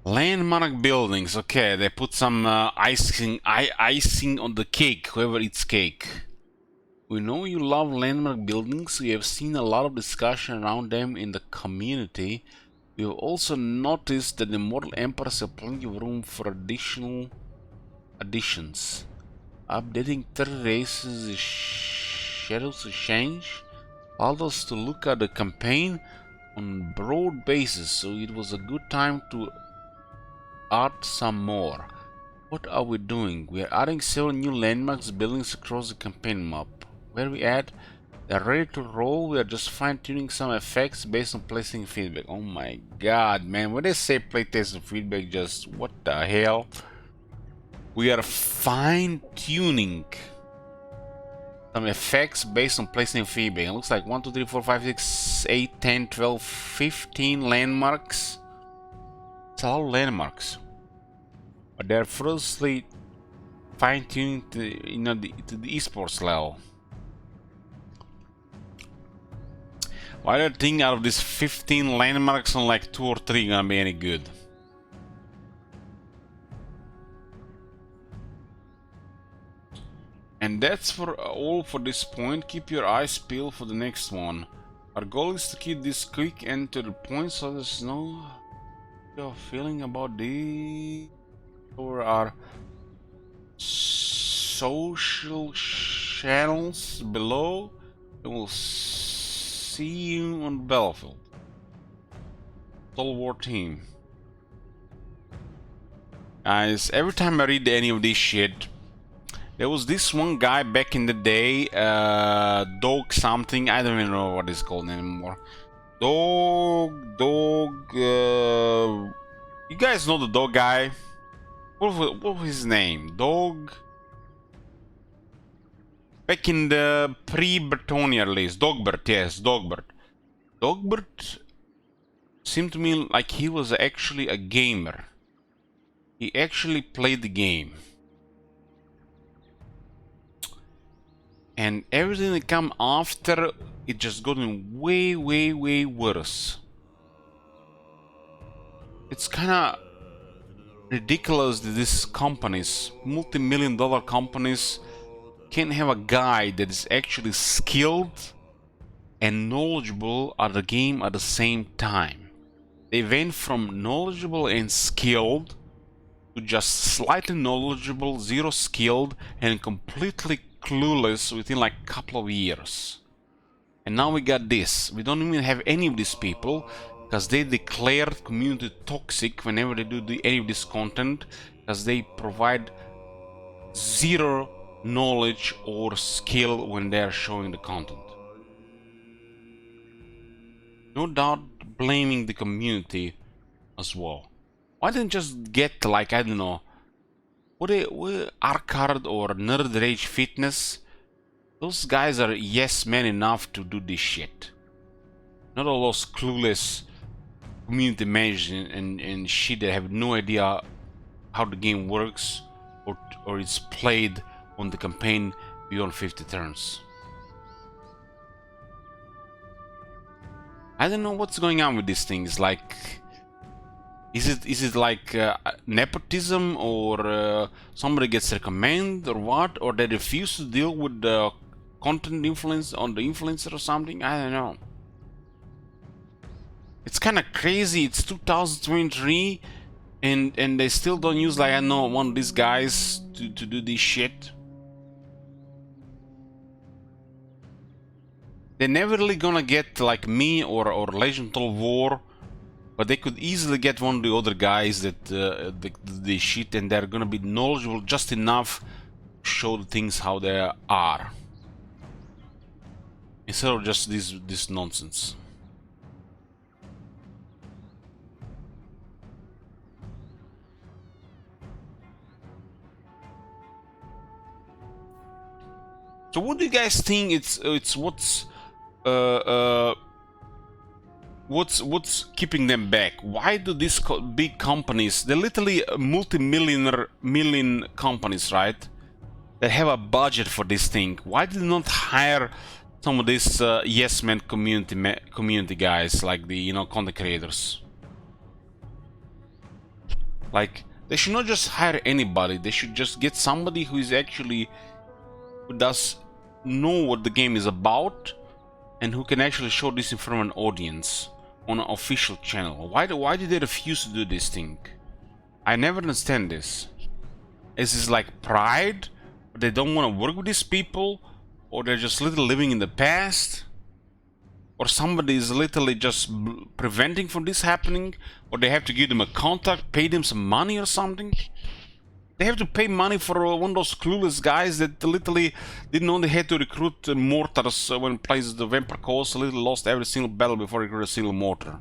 Landmark buildings. Okay, they put some icing on the cake, whoever eats cake. We know you love landmark buildings. We have seen a lot of discussion around them in the community. We have also noticed that the Mortal Empires have plenty of room for additional additions. Updating 30 races is Shadows to change allowed us to look at the campaign on broad basis, so it was a good time to add some more. What are we doing? We are adding several new landmarks buildings across the campaign map. Where we at? They are ready to roll. We are just fine-tuning some effects based on playtesting feedback. Oh my god, man, when they say playtesting feedback, just what the hell? We are fine-tuning some effects based on placing feedback. It looks like 1, 2, 3, 4, 5, 6, 8, 10, 12, 15 landmarks. It's a lot of landmarks. But they're firstly fine-tuning to, you know, to the esports level. Why do you think out of these 15 landmarks on like 2 or 3 gonna be any good? And that's for all for this point. Keep your eyes peeled for the next one. Our goal is to keep this quick and to the point, so there's no your feeling about the or our social channels below, and we'll see you on the battlefield. Total War Team. Guys, every time I read any of this shit, there was this one guy back in the day, Dog something, I don't even know what it's called anymore. You guys know the dog guy? What was his name? Dog? Back in the pre-Bretonnia list, Dogbert, yes, Dogbert. Dogbert seemed to me like he was actually a gamer. He actually played the game. And everything that come after, it just gotten way, way, way worse. It's kinda ridiculous that these companies, multi-million-dollar companies, can have a guy that is actually skilled and knowledgeable at the game at the same time. They went from knowledgeable and skilled to just slightly knowledgeable, zero skilled, and completely clueless within like a couple of years. And now we got this. We don't even have any of these people because they declared community toxic whenever they do any of this content, because they provide zero knowledge or skill when they are showing the content. No doubt blaming the community as well. Why didn't just get like, I don't know, what Arcard or Nerd Rage Fitness? Those guys are yes men enough to do this shit. Not all those clueless community managers and shit that have no idea how the game works or it's played on the campaign beyond 50 turns. I don't know what's going on with these things. Like, is it like nepotism, or somebody gets recommended, or what? Or they refuse to deal with the content influence on the influencer or something? I don't know. It's kind of crazy. It's 2023, and they still don't use, like, I don't know, one of these guys to do this shit. They're never really gonna get like me or Legend of War, but they could easily get one of the other guys that the shit, and they're gonna be knowledgeable just enough to show the things how they are, instead of just this nonsense. So what do you guys think? It's what's keeping them back? Why do these big companies, they're literally million companies, right, that have a budget for this thing, why did they not hire some of these yes men community guys, like the, you know, content creators? Like, they should not just hire anybody. They should just get somebody who does know what the game is about, and who can actually show this in front of an audience on an official channel. Why do they refuse to do this thing? I never understand this. Is this like pride? They don't want to work with these people? Or they're just literally living in the past? Or somebody is literally just preventing from this happening? Or they have to give them a contact, pay them some money or something? They have to pay money for one of those clueless guys that literally didn't know they had to recruit mortars when plays the Vampire Coast, literally lost every single battle before he recruited a single mortar.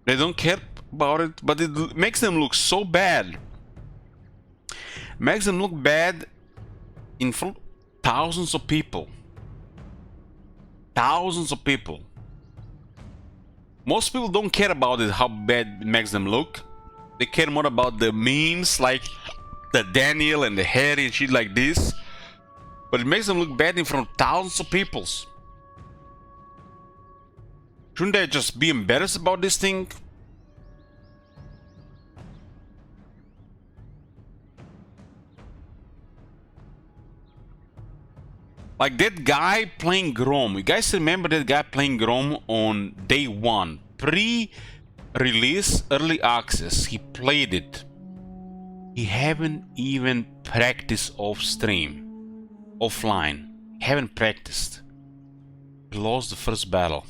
They don't care about it, but it makes them look so bad. Makes them look bad in front of thousands of people. Thousands of people. Most people don't care about it, how bad it makes them look. They care more about the memes, like the Daniel and the Harry and shit like this. But it makes them look bad in front of thousands of people. Shouldn't they just be embarrassed about this thing? Like that guy playing Grom. You guys remember that guy playing Grom on day one? Pre-release, early access. He played it. He haven't even practiced off stream. Offline. He haven't practiced. He lost the first battle.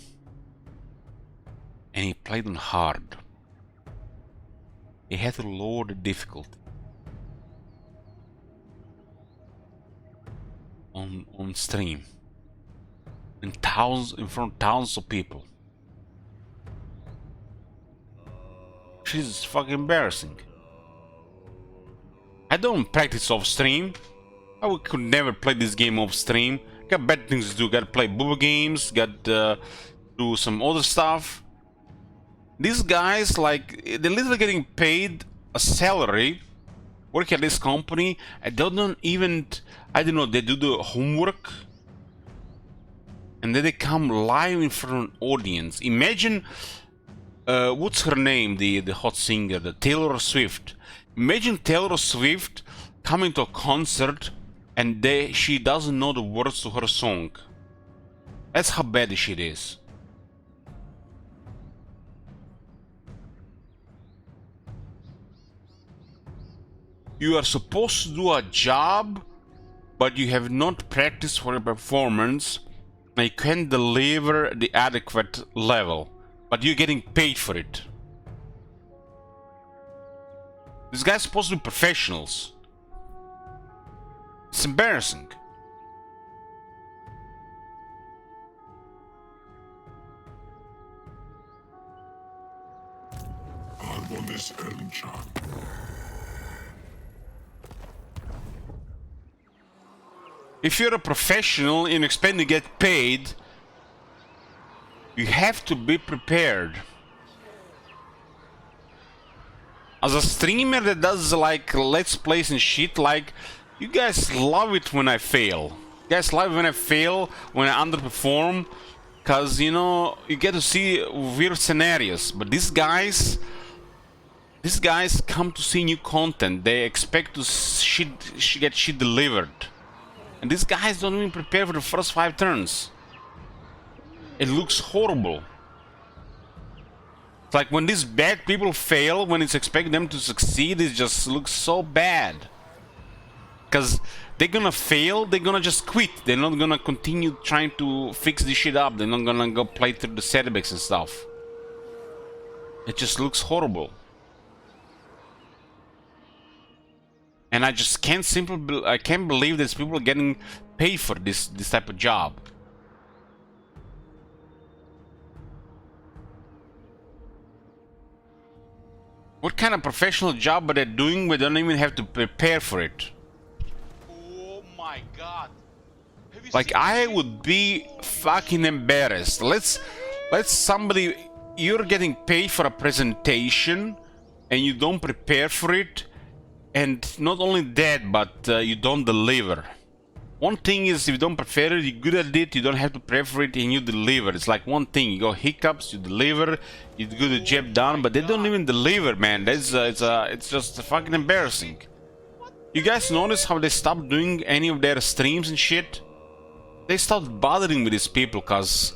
And he played on hard. He had to lower the difficulty. On stream, in front of thousands of people. She's fucking embarrassing. I don't practice off stream. I could never play this game off stream. Got better things to do. Gotta play booba games. Got do some other stuff. These guys, like, they're literally getting paid a salary, work at this company, and they don't even, I don't know, they do the homework, and then they come live in front of an audience. Imagine what's her name, the hot singer, the Taylor Swift. Imagine Taylor Swift coming to a concert and she doesn't know the words to her song. That's how bad this shit is. You are supposed to do a job, but you have not practiced for a performance, and you can't deliver the adequate level, but you're getting paid for it. These guys are supposed to be professionals. It's embarrassing. If you're a professional and expect to get paid, you have to be prepared. As a streamer that does like let's plays and shit, like you guys love it when I fail. You guys love it when I fail, when I underperform, cause you know you get to see weird scenarios. But these guys come to see new content. They expect to get shit delivered. And these guys don't even prepare for the first 5 turns. It looks horrible. It's like when these bad people fail, when it's expecting them to succeed, it just looks so bad. Because they're gonna fail, they're gonna just quit. They're not gonna continue trying to fix this shit up. They're not gonna go play through the setbacks and stuff. It just looks horrible. And I just can't I can't believe that people are getting paid for this type of job. What kind of professional job are they doing where they don't even have to prepare for it? Oh my god. Like I would be fucking embarrassed. Let's somebody, you're getting paid for a presentation and you don't prepare for it. And not only that, but you don't deliver. One thing is if you don't prepare it, you're good at it, you don't have to prepare for it and you deliver. It's like one thing, you got hiccups, you deliver, you do the job done, but they don't even deliver, man. That's it's just fucking embarrassing. You guys notice how they stopped doing any of their streams and shit? They stopped bothering with these people cause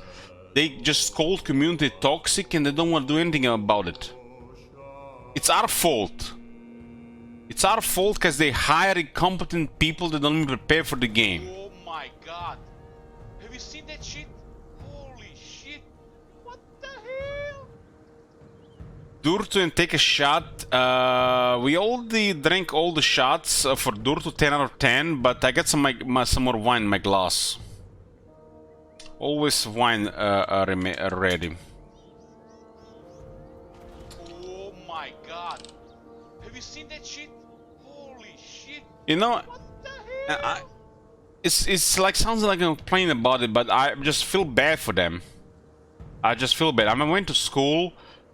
they just called community toxic and they don't want to do anything about it. It's our fault. It's our fault because they hire incompetent people that don't even prepare for the game. Oh my god. Have you seen that shit? Holy shit. What the hell? Durto and take a shot. We already drank all the shots for Durto 10 out of 10, but I got some more wine in my glass. Always wine ready. Oh my god. Have you seen that shit? Holy shit. You know, it's like sounds like I'm complaining about it, but I just feel bad for them. I just feel bad. I mean, I went to school.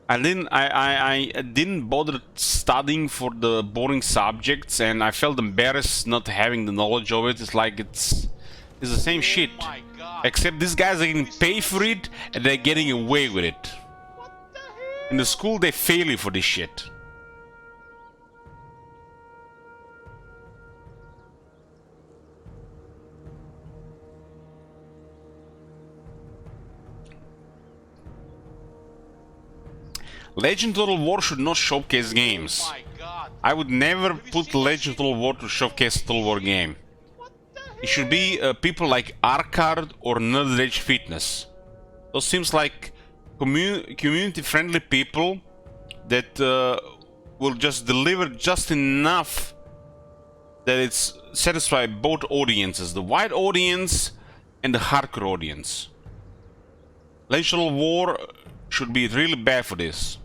I didn't bother studying for the boring subjects, and I felt embarrassed not having the knowledge of it. It's like it's the same shit, except these guys are getting paid for it, and they're getting away with it. In the school, they fail you for this shit. Legend Total War should not showcase games. I would never put Legend Total War to showcase a Total War game. It should be people like Arcard or Nerd Rage Fitness. Those seems like community-friendly people that will just deliver just enough that it's satisfy both audiences, the wide audience and the hardcore audience. Legend Total War should be really bad for this.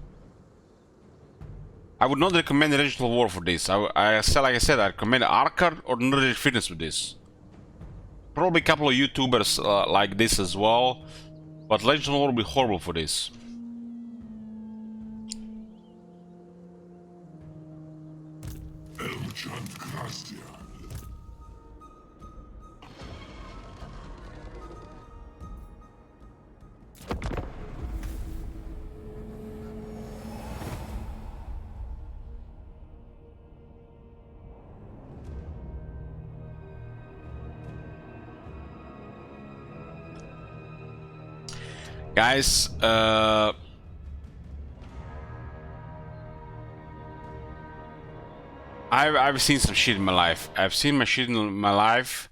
I would not recommend Legend Total War for this. Like I said, I recommend Arcard or Nerd Rage Fitness for this. Probably a couple of YouTubers like this as well, but Legend Total War will be horrible for this. Guys, I've seen some shit in my life. I've seen my shit in my life,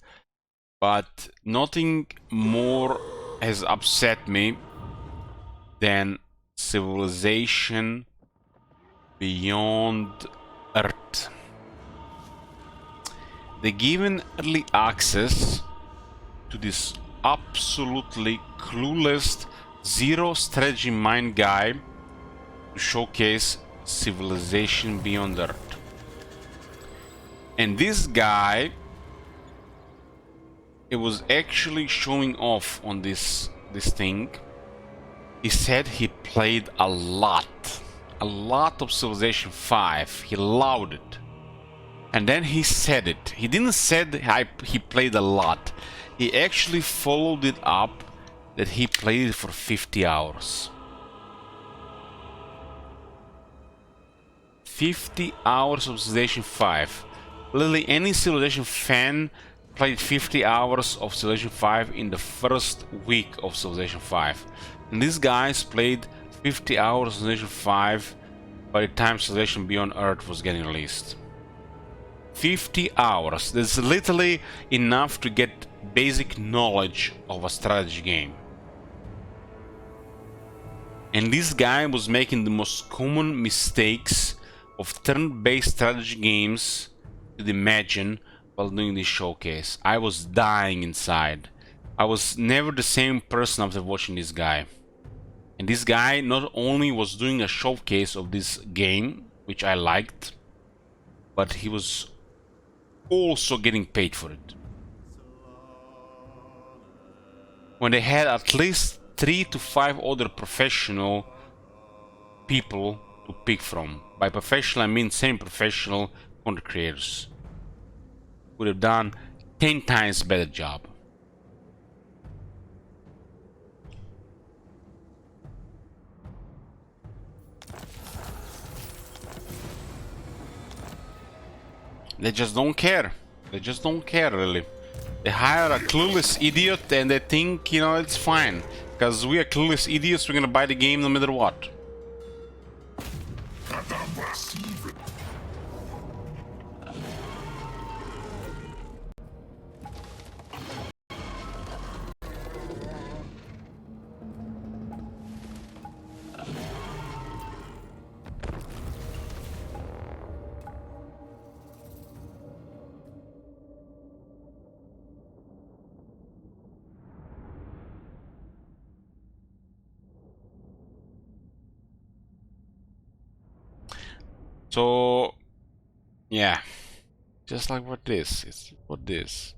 but nothing more has upset me than Civilization Beyond Earth. They given early access to this absolutely clueless, zero strategy mind guy to showcase Civilization Beyond Earth. And this guy, it was actually showing off on this thing. He said he played a lot of Civilization 5. He loved it. And then he said it. He didn't said he played a lot. He actually followed it up that he played it for 50 hours. 50 hours of Civilization 5. Literally any Civilization fan played 50 hours of Civilization 5 in the first week of Civilization 5. And these guys played 50 hours of Civilization 5 by the time Civilization Beyond Earth was getting released. 50 hours. That's literally enough to get basic knowledge of a strategy game. And this guy was making the most common mistakes of turn-based strategy games you'd imagine while doing this showcase. I was dying inside. I was never the same person after watching this guy. And this guy not only was doing a showcase of this game, which I liked, but he was also getting paid for it. When they had at least 3 to 5 other professional people to pick from. By professional I mean semi-professional content creators. Would have done 10 times better job. They just don't care. They just don't care really. They hire a clueless idiot and they think, you know, it's fine. Because we are clueless idiots, we're gonna buy the game no matter what. So, yeah, just like what this is, what this.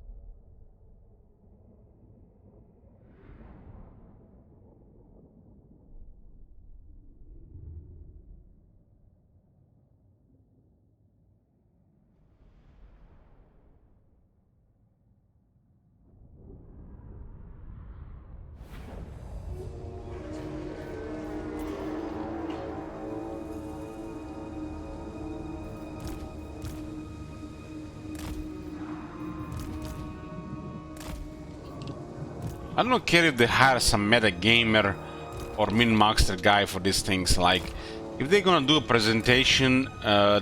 I don't care if they hire some meta gamer or min-maxer guy for these things. Like, if they're gonna do a presentation,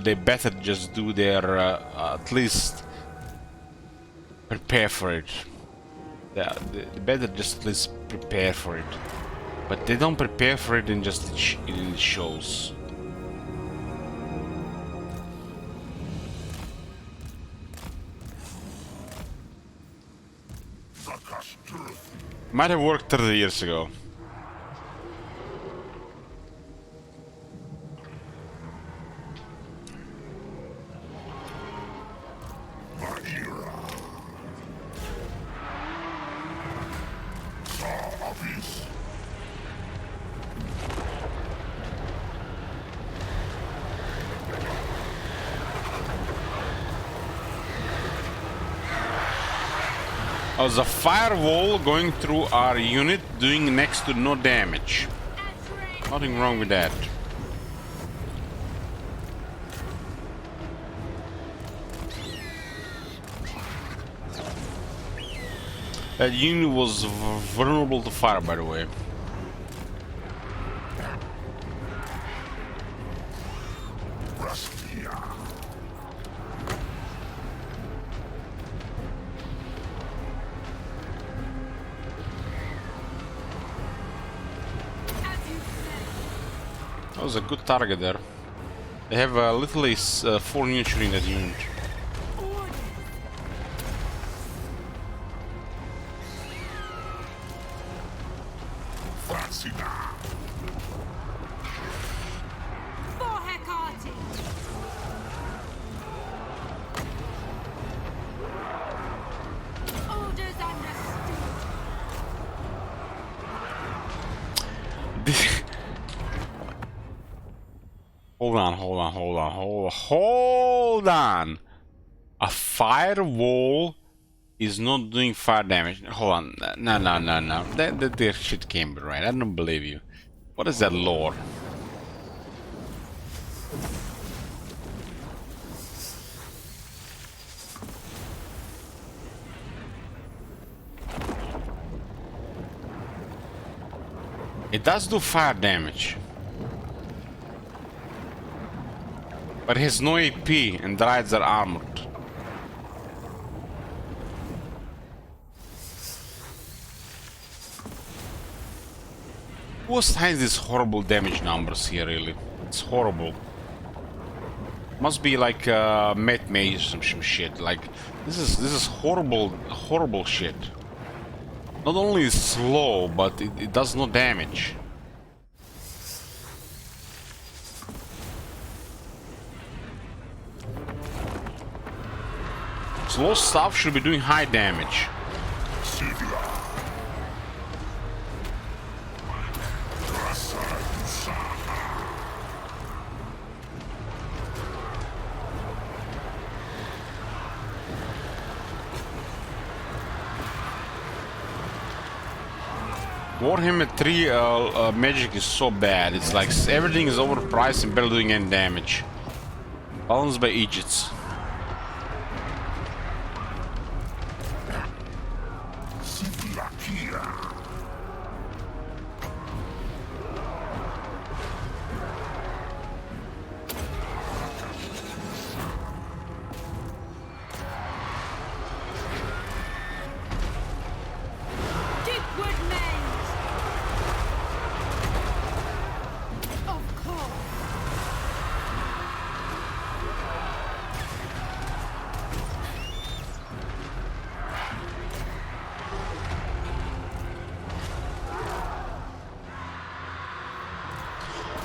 they better just do their at least prepare for it. They better just at least prepare for it. But they don't prepare for it and just it shows. Might have worked 30 years ago. Oh, the firewall going through our unit doing next to no damage. Nothing wrong with that. That unit was vulnerable to fire, by the way. was a good target there. They have literally 4 units in that unit. Hold on. A firewall is not doing fire damage. Hold on. No. That shit can't be right. I don't believe you. What is that lore? It does do fire damage. But it has no AP and Dryads are armored. Who assigns these horrible damage numbers here, really? It's horrible. Must be like Met Mage or some shit. Like this is horrible shit. Not only is slow, but it does no damage. Slow stuff should be doing high damage. Warhammer 3 magic is so bad. It's like everything is overpriced and barely doing any damage. Balanced by Egypts.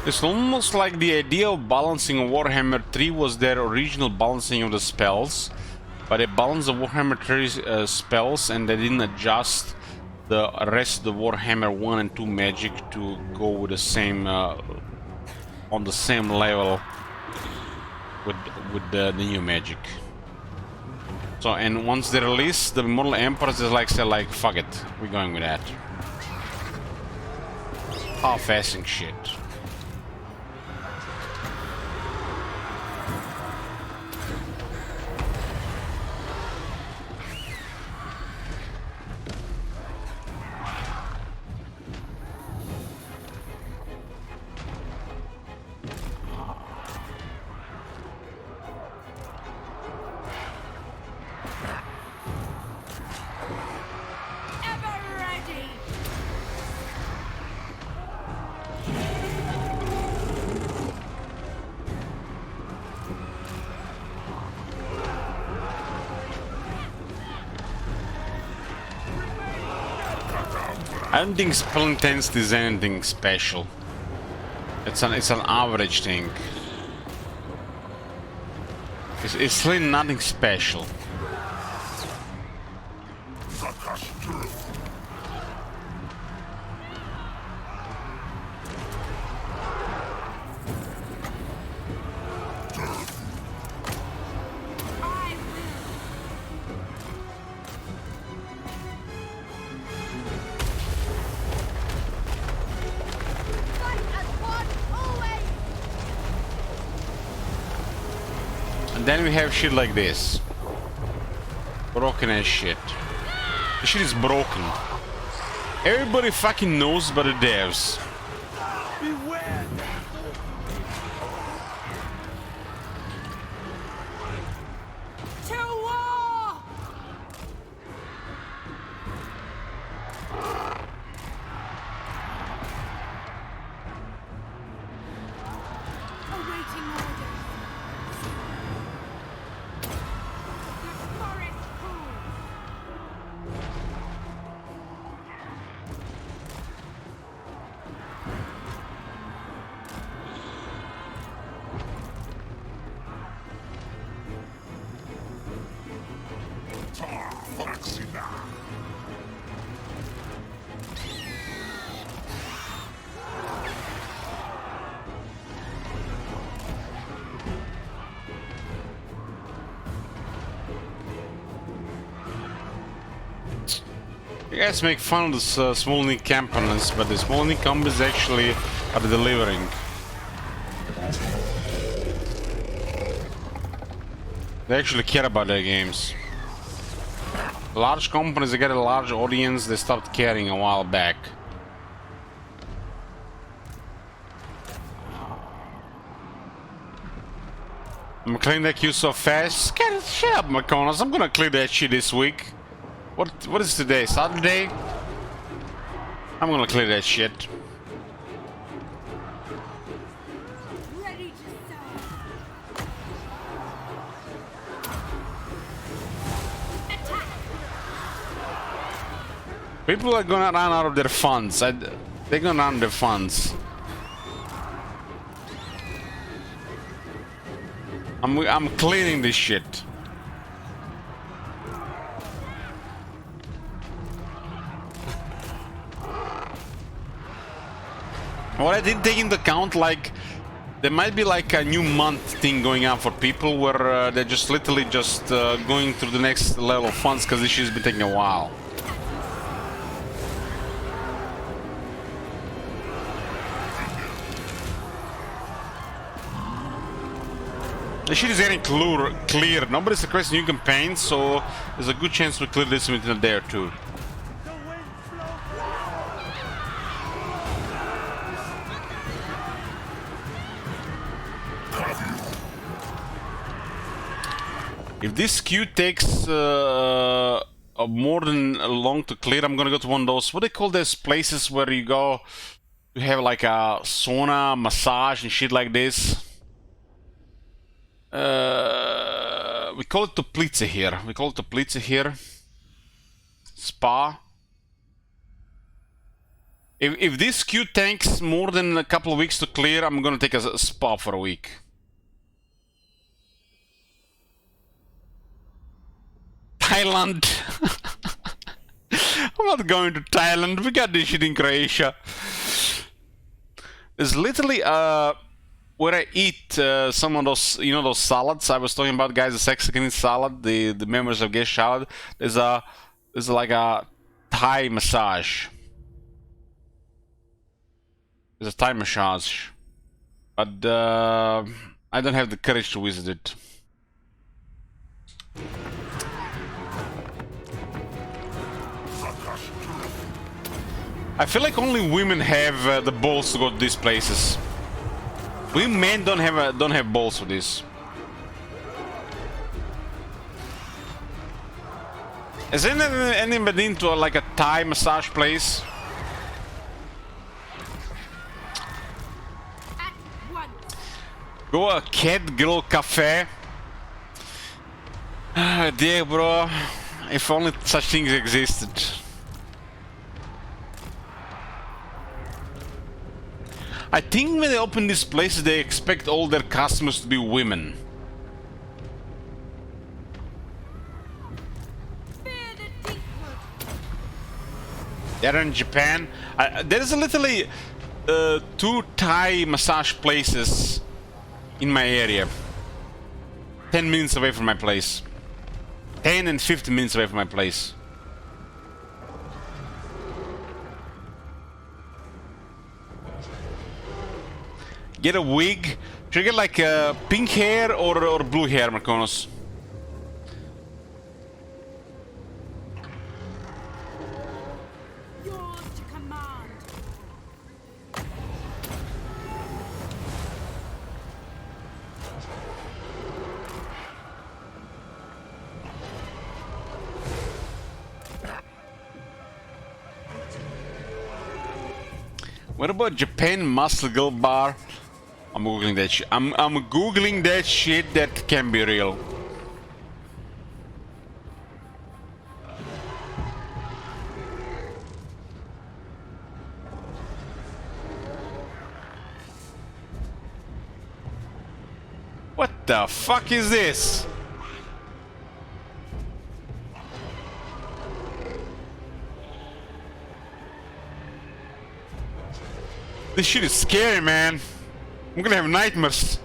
It's almost like the idea of balancing Warhammer 3 was their original balancing of the spells, but they balanced the Warhammer 3 spells and they didn't adjust the rest of the Warhammer 1 and 2 magic to go with the same on the same level with the new magic. So, and once they release the Immortal Emperors, is like say like fuck it, we're going with that. Half-assing shit. I don't think spell intensity is anything special. It's an average thing. It's really nothing special. Then we have shit like this. Broken as shit. The shit is broken. Everybody fucking knows but the devs.
Beware!
To war!
You guys make fun of this Smolny components, but the Smolny combos actually are delivering. They actually care about their games. Large companies that get a large audience, they stopped caring a while back. I'm clearing that queue so fast. Shut up, McConnell. I'm gonna clear that shit this week. What is today? Saturday? I'm gonna clear that shit.
Ready to serve. Attack.
People are gonna run out of their funds. They're gonna run out of their funds. I'm cleaning this shit. What I didn't take into account, like, there might be like a new month thing going on for people where they're just literally just going through the next level of funds because this shit's been taking a while. The shit is getting clear. Nobody's requesting new campaigns, so there's a good chance we clear this within a day or two. If this queue takes more than long to clear, I'm gonna go to one of those, what do they call those places where you go to have like a sauna, massage and shit like this? We call it Toplice here. Spa. If this queue takes more than a couple of weeks to clear, I'm gonna take a spa for a week. Thailand. I'm not going to Thailand. We got this shit in Croatia. There's literally where I eat some of those, you know, those salads I was talking about, guys. The Mexican salad, the members of guest salad. There's like a Thai massage. There's a Thai massage, but I don't have the courage to visit it. I feel like only women have the balls to go to these places. We men don't have balls for this. Has anyone been into like a Thai massage place?
At once.
Go a cat girl cafe. Dear bro, if only such things existed. I think when they open these places, they expect all their customers to be women.
Fear the deepwood.
They're in Japan. There's literally 2 Thai massage places in my area. 10 minutes away from my place. 10 and 15 minutes away from my place. Get a wig. Should I get like pink hair or blue hair, Marconos?
Yours to command.
What about Japan Muscle Girl Bar? I'm googling that shit. I'm googling that shit. That can be real. What the fuck is this? This shit is scary, man. I'm gonna have nightmares.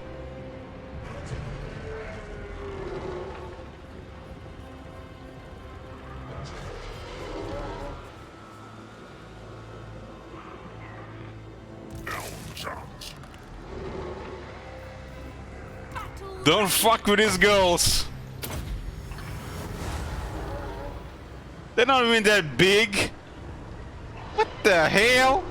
Don't fuck with these girls. They're not even that big. What the hell?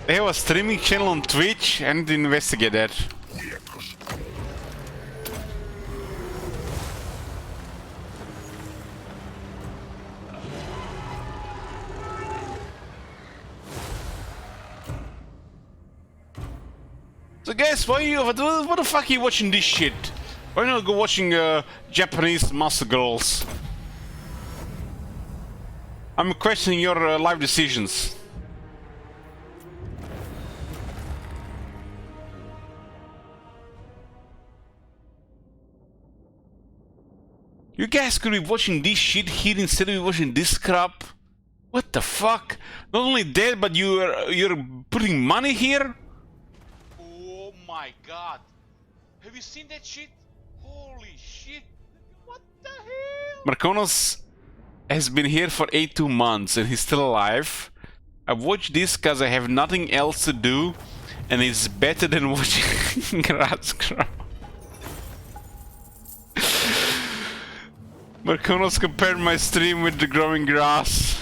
They have a streaming channel on Twitch. I need to investigate that. So guys, what the fuck are you watching this shit? Why not go watching Japanese muscle girls? I'm questioning your life decisions. You guys could be watching this shit here instead of watching this crap. What the fuck? Not only that, but you're putting money here? Oh my god. Have you seen that shit? Holy shit. What the hell? Marconos has been here for 82 months and he's still alive. I watch this cause I have nothing else to do and it's better than watching grass grow. Marconos compared my stream with the growing grass.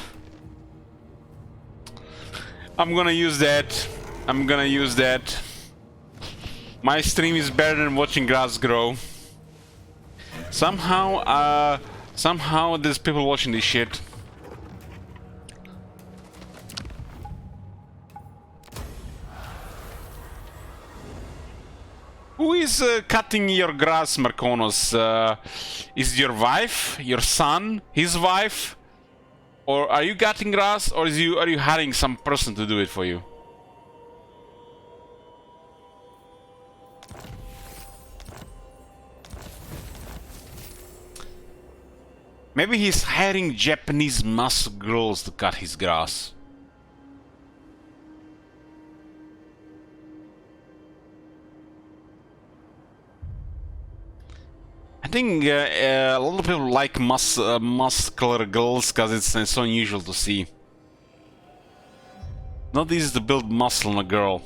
I'm gonna use that. I'm gonna use that. My stream is better than watching grass grow. Somehow there's people watching this shit. Who is cutting your grass, Marconos? Is it your wife, your son, his wife? Or are you cutting grass, or are you hiring some person to do it for you? Maybe he's hiring Japanese muscle girls to cut his grass. I think a lot of people like muscular girls because it's so unusual to see. Not easy to build muscle in a girl.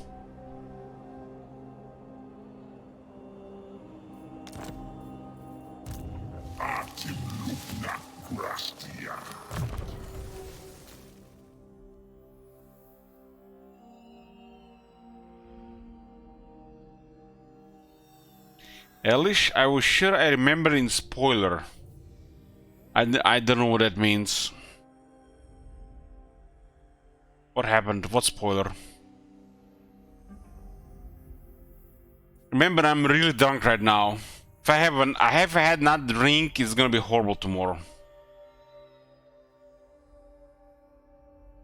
Elish, I was sure I remember in spoiler. I don't know what that means. What happened? What spoiler? Remember, I'm really drunk right now. If I have had not drink, it's gonna be horrible tomorrow.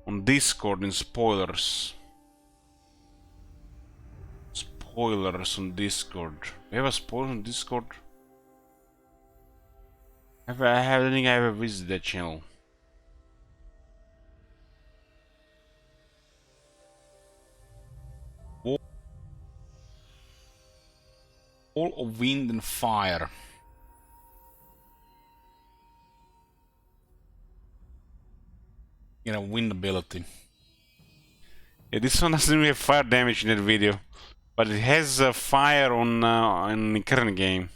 On Discord in spoilers. Spoilers on Discord. We have a spoiler on Discord. I think I ever visited that channel. All of wind and fire. You know, wind ability. Yeah, this one doesn't really have fire damage in that video. But it has fire on in the current game.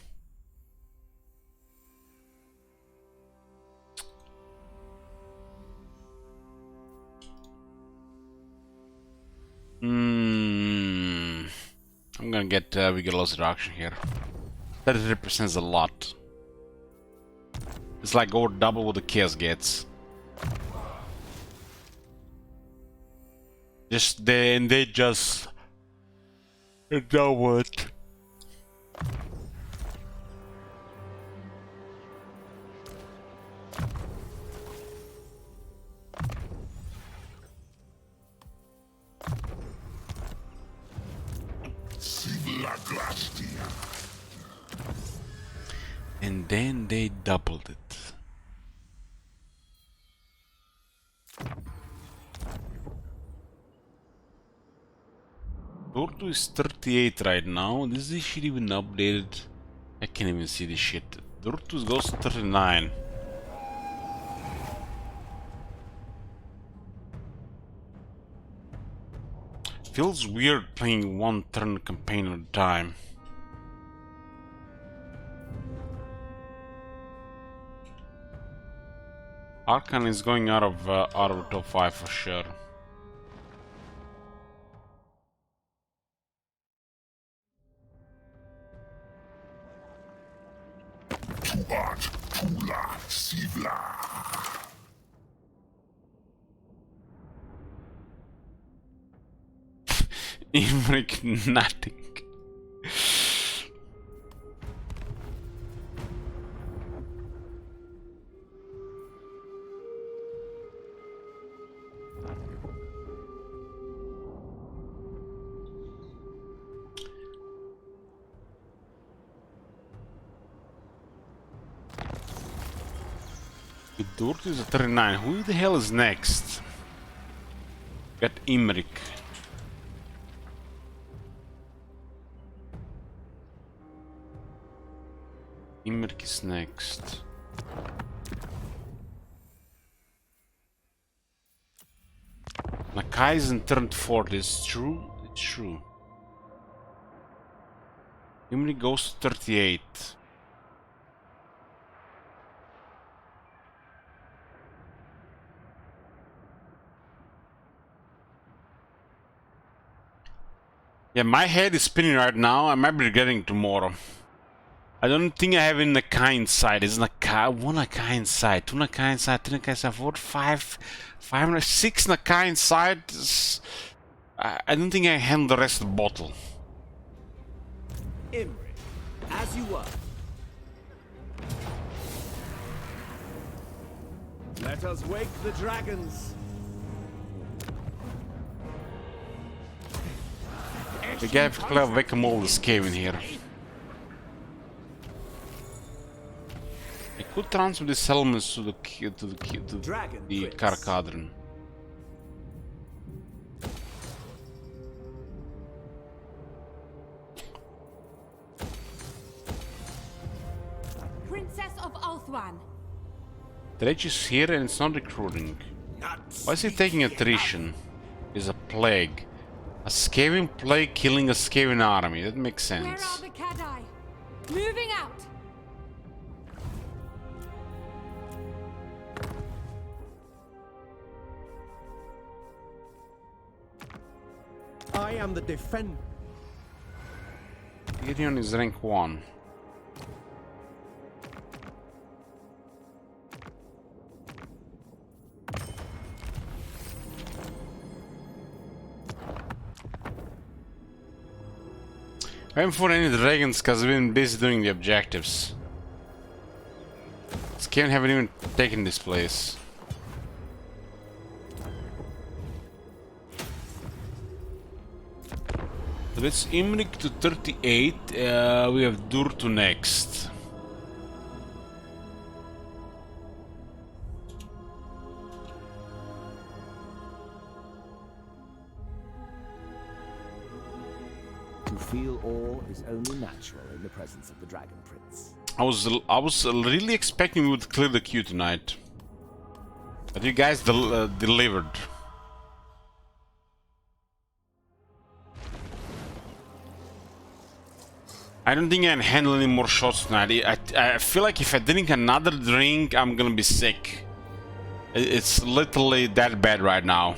I'm gonna get Vigilous Reduction here. 33% is a lot. It's like over double what the Chaos gets. They just know what. and then they doubled it. Durtu is 38 right now. Is this shit even updated? I can't even see this shit. Durtu goes to 39. Feels weird playing one turn campaign at a time. Arkan is going out of top 5 for sure. Imrik nothing. Dort is a 39. Who the hell is next? Got Imrik. Imrik is next. Nakai isn't turned 40. It's true. It's true. Imrik goes to 38. Yeah, my head is spinning right now. I might be regretting tomorrow. I don't think I have in Nakai inside. It's Nakai, 1 Nakai inside, 2 Nakai inside, 3 Nakai inside, 4, 5, 6 Nakai inside. I don't think I handle the rest of the bottle.
Imri, as you were. Let us wake the dragons.
We gotta clear whack-a-mole this cave in here. I could transfer the settlements to the Karkadran.
Princess of Ulthuan.
Dredge is here and it's not recruiting. Why is he taking attrition? It's a plague. A Skaven plague killing a Skaven army. That makes sense.
Where are the Kadai? Moving out.
I am the defender.
Gideon is rank 1. I haven't fought any dragons because I've been busy doing the objectives. Skaven haven't even taken this place. So that's Imrik to 38, we have Durtu next.
To feel awe is only natural in the presence of the Dragon Prince.
I was really expecting we would clear the queue tonight. But you guys delivered. I don't think I can handle any more shots tonight. I feel like if I drink another drink, I'm gonna be sick. It's literally that bad right now.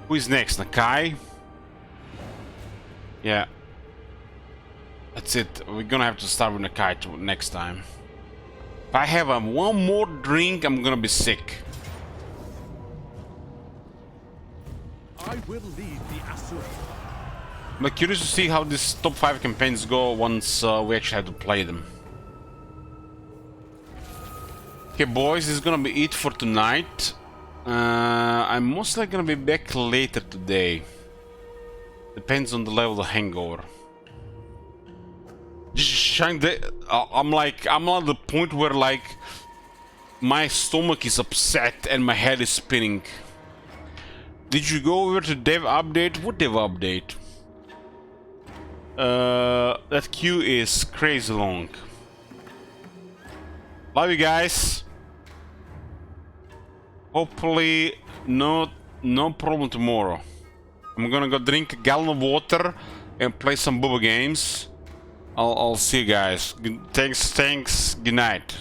Who is next? Nakai? Yeah. That's it. We're gonna have to start with Nakai next time. If I have one more drink, I'm gonna be sick.
I will lead the Asura.
I'm curious to see how these top 5 campaigns go once we actually have to play them. Okay, boys, this is gonna be it for tonight. I'm most likely gonna be back later today. Depends on the level of hangover. I'm at the point where like my stomach is upset and my head is spinning. Did you go over to dev update? What dev update? That queue is crazy long. Love you guys. Hopefully no problem tomorrow. I'm gonna go drink a gallon of water and play some booba games. I'll see you guys. Thanks. Good night.